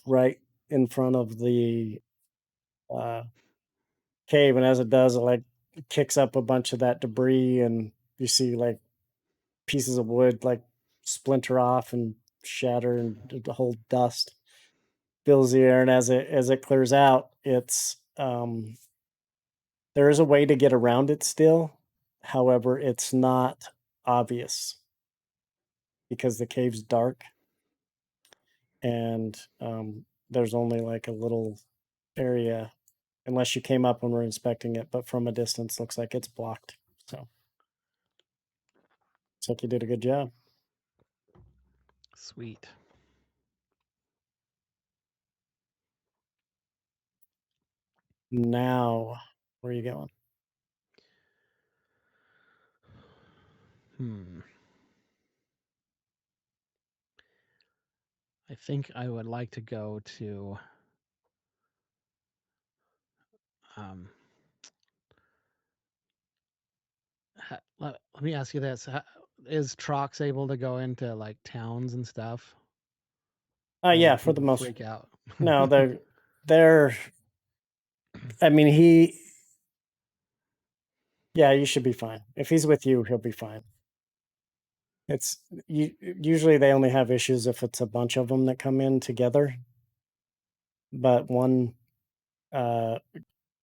right in front of the uh, cave. And as it does, it like kicks up a bunch of that debris, and you see like pieces of wood like splinter off and shatter, and the whole dust fills the air. And as it clears out, it's there is a way to get around it still. However, it's not obvious because the cave's dark, and there's only like a little area unless you came up when we're inspecting it, but from a distance looks like it's blocked. So looks like you did a good job. Sweet. Now, where are you going? I think I would like to go to um let me ask you this. Is Trox able to go into like towns and stuff? Or Yeah, would for the people most. freak out? No, they're. I mean, yeah, you should be fine. If he's with you, he'll be fine. It's usually they only have issues if it's a bunch of them that come in together. But one uh,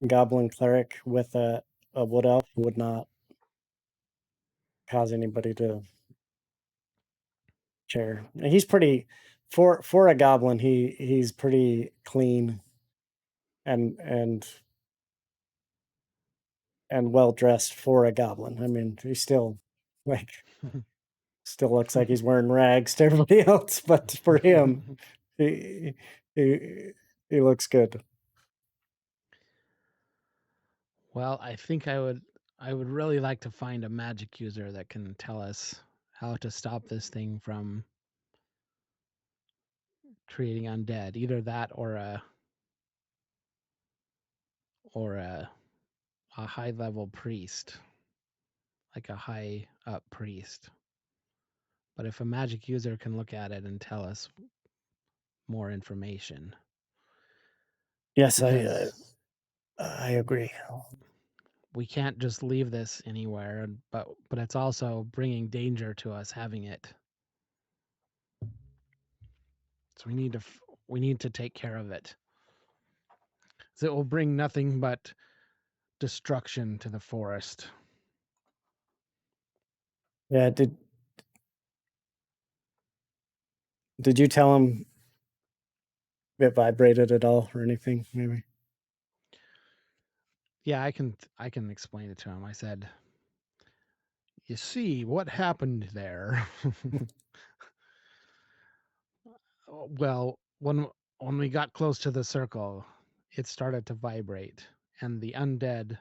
goblin cleric with a wood elf would not cause anybody to care. And he's pretty for a goblin. He's pretty clean and well dressed for a goblin. I mean, he's still like still looks like he's wearing rags to everybody else, but for him, he he, he looks good. Well, I think I would really like to find a magic user that can tell us how to stop this thing from creating undead. Either that or a high level priest, like a high up priest. But if a magic user can look at it and tell us more information, Yes, because I agree. we can't just leave this anywhere, but it's also bringing danger to us having it. So we need to take care of it. So it will bring nothing but destruction to the forest. Yeah, did you tell him it vibrated at all or anything? Maybe. Yeah, I can explain it to him. I said, "You see what happened there." Well, when we got close to the circle, it started to vibrate, and the undead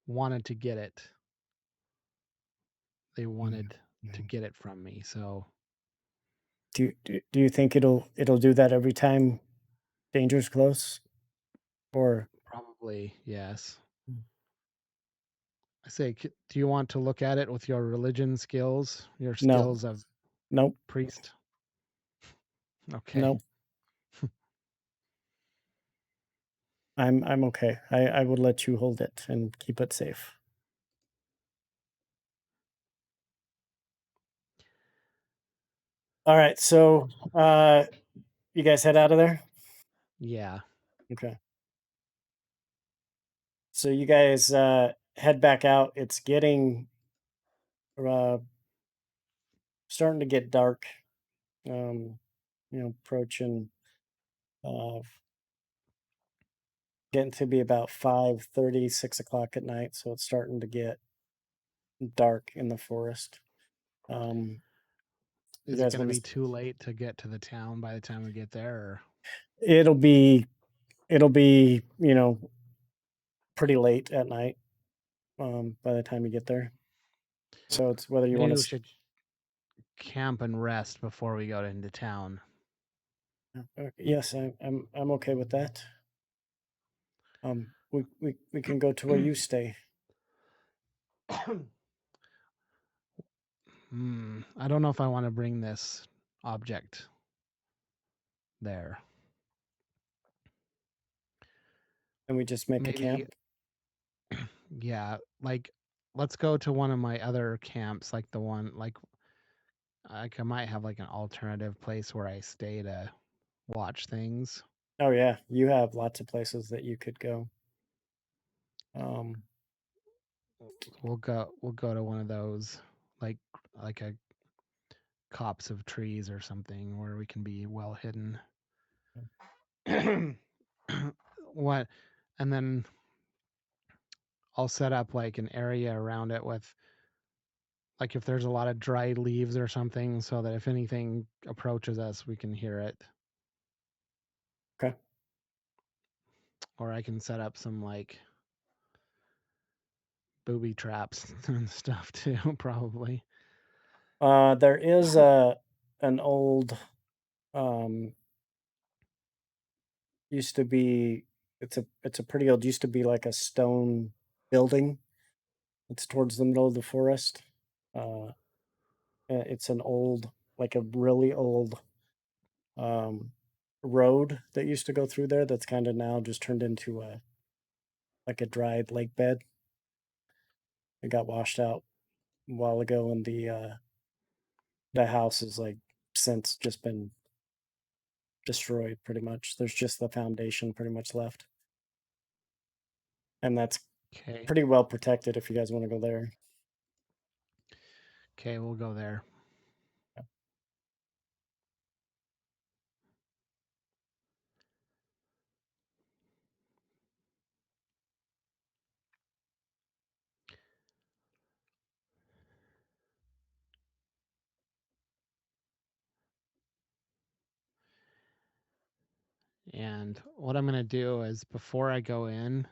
wanted to get it. They wanted to get it from me. So Do you think it'll do that every time danger's close? Or probably yes. I say, do you want to look at it with your religion skills, your no? skills of Nope. priest? Okay. Nope. I'm okay. I would let you hold it and keep it safe. All right. So you guys head out of there? Yeah. Okay. So you guys head back out. It's getting uh starting to get dark. Um, approaching uh getting to be about 5:30, 6 o'clock at night. So it's starting to get dark in the forest. Um, you Is it guys going to want be to? too late to get to the town by the time we get there? Or? It'll be it'll be pretty late at night by the time you get there. So it's whether you Maybe want we to. should camp and rest before we go into town. Yes, I'm okay with that. We can go to where you stay. I don't know if I want to bring this object there. And we just make a Maybe, camp. yeah, like let's go to one of my other camps, like the one like I might have like an alternative place where I stay to watch things. Oh yeah, you have lots of places that you could go. Um, We'll go to one of those like like a copse of trees or something where we can be well hidden. What and then I'll set up like an area around it with like if there's a lot of dried leaves or something so that if anything approaches us, we can hear it. Okay. Or I can set up some like booby traps and stuff too, probably. There is an old um used to be it's a pretty old used to be like a stone building. It's towards the middle of the forest. Uh it's an old like a really old um road that used to go through there that's kind of now just turned into a like a dried lake bed. It got washed out a while ago and the house is like since just been destroyed pretty much. There's just the foundation pretty much left. And that's Okay. pretty well protected if you guys want to go there. Okay, we'll go there. And what I'm going to do is before I go in,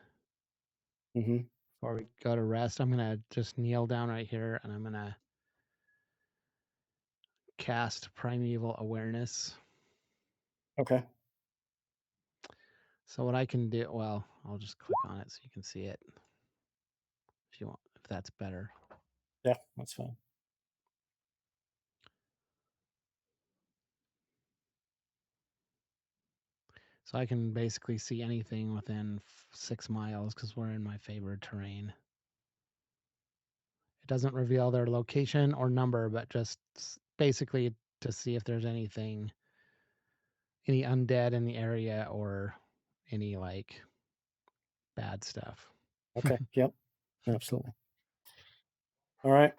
Hmm. before we go to rest, I'm going to just kneel down right here and I'm going to cast Primeval Awareness. Okay. So what I can do, well, I'll just click on it so you can see it if you want, if that's better. Yeah, that's fine. So I can basically see anything within 6 miles because we're in my favored terrain. It doesn't reveal their location or number, but just basically to see if there's anything, any undead in the area or any like bad stuff. Okay. Yep. Absolutely. All right.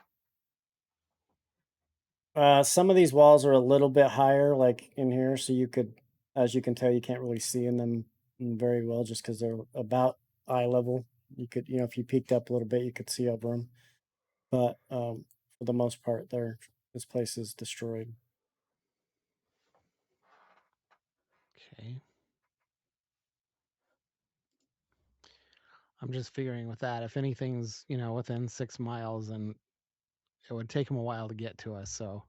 Some of these walls are a little bit higher, like in here, so you could, as you can tell, you can't really see in them very well just because they're about eye level. You could, if you peeked up a little bit, you could see over them. But for the most part, this place is destroyed. Okay. I'm just figuring with that, if anything's, within 6 miles, and it would take them a while to get to us. So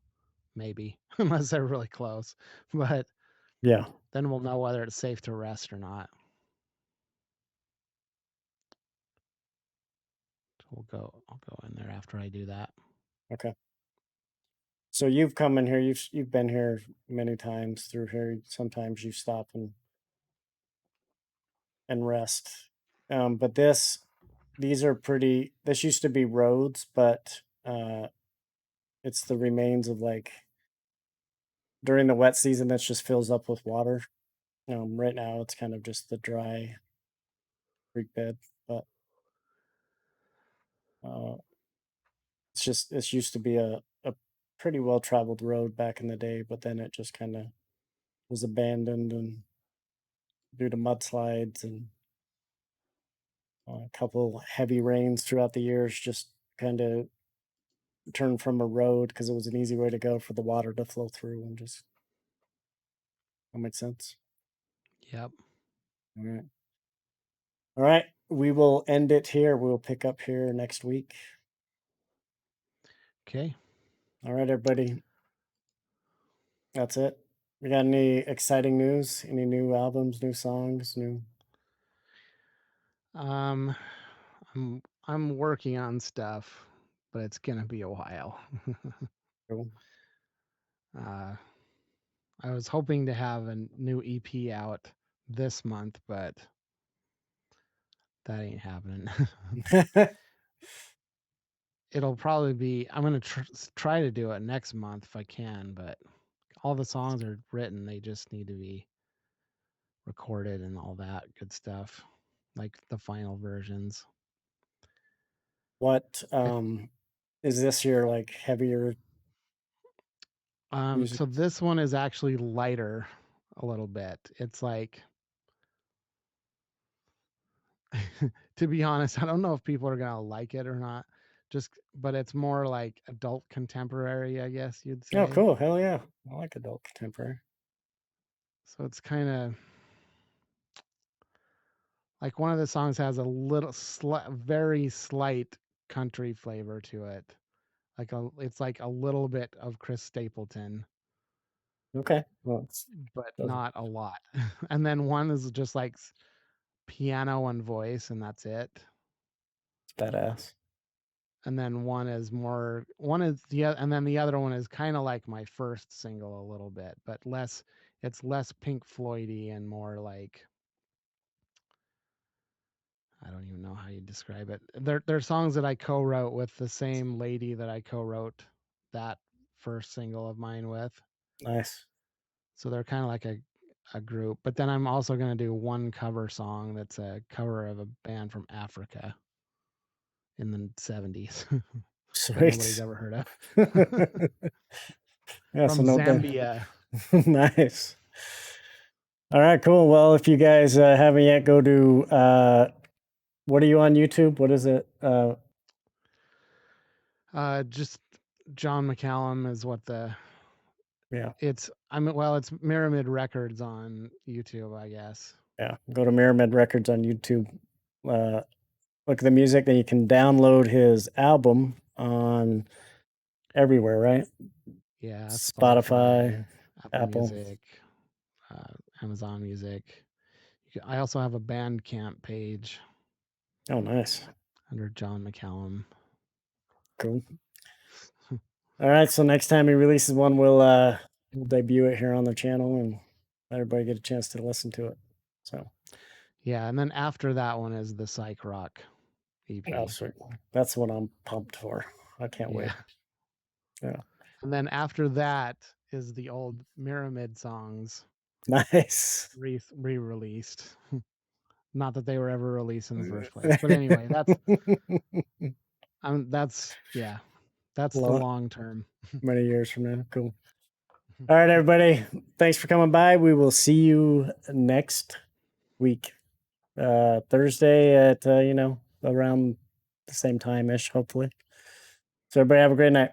maybe, unless they're really close. But Yeah. then we'll know whether it's safe to rest or not. So I'll go in there after I do that. Okay. So you've come in here. You've been here many times through here. Sometimes you stop and rest. But these are pretty. This used to be roads, but it's the remains of like during the wet season that just fills up with water. Right now it's kind of just the dry creek bed, but uh, it's used to be a pretty well traveled road back in the day, but then it just kind of was abandoned and due to mudslides and a couple heavy rains throughout the years, just kind of turned from a road because it was an easy way to go for the water to flow through and just that makes sense. Yep. All right. All right. We will end it here. We'll pick up here next week. Okay. All right, everybody. That's it. We got any exciting news? Any new albums, new songs, new Um, I'm working on stuff, but it's gonna be a while. cool. uh, I was hoping to have a new EP out this month, but that ain't happening. It'll probably be. I'm gonna try to do it next month if I can, but all the songs are written. They just need to be recorded and all that good stuff, like the final versions. What It, is this your like heavier music? so this one is actually lighter a little bit. It's like To be honest, I don't know if people are gonna like it or not. But it's more like adult contemporary, I guess you'd Oh, say. cool. Hell yeah. I like adult contemporary. So it's kind of like one of the songs has a little very slight country flavor to it. It's like a little bit of Chris Stapleton, Okay. Well, but doesn't not a lot. And then one is just like piano and voice, and that's it. it's badass. And then one is and then the other one is kind of like my first single a little bit, but less. It's less Pink Floydy and more like, I don't even know how you describe it. They're songs that I co-wrote with the same lady that I co-wrote that first single of mine with. Nice. So they're kind of like a group. But then I'm also going to do one cover song that's a cover of a band from Africa in the 70s that nobody's Sweet. ever heard of. Yeah, so From note that. Zambia. Nice. All right, cool. Well, if you guys haven't yet, go to what are you on YouTube? What is it? Just John McCallum is what Yeah, it's Pyramid Records on YouTube, I guess. yeah. Go to Myriad Records on YouTube. Look at the music. Then you can download his album on everywhere, right? Yeah, Spotify, Spotify, Apple Apple. Music, uh, Amazon Music. I also have a Bandcamp page Oh, nice. under John McCallum. Cool. All right. So next time he releases one, we'll debut it here on the channel and let everybody get a chance to listen to it. So Yeah, and then after that one is the Psych Rock oh, EP. sweet. That's what I'm pumped for. I can't wait. Yeah. Yeah. And then after that is the old Pyramid songs Nice. re-released. Not that they were ever released in the first place. But anyway, yeah. That's the Long, long term. many years from now. Cool. All right, everybody. Thanks for coming by. We will see you next week. Thursday at around the same time ish, hopefully. So everybody have a great night.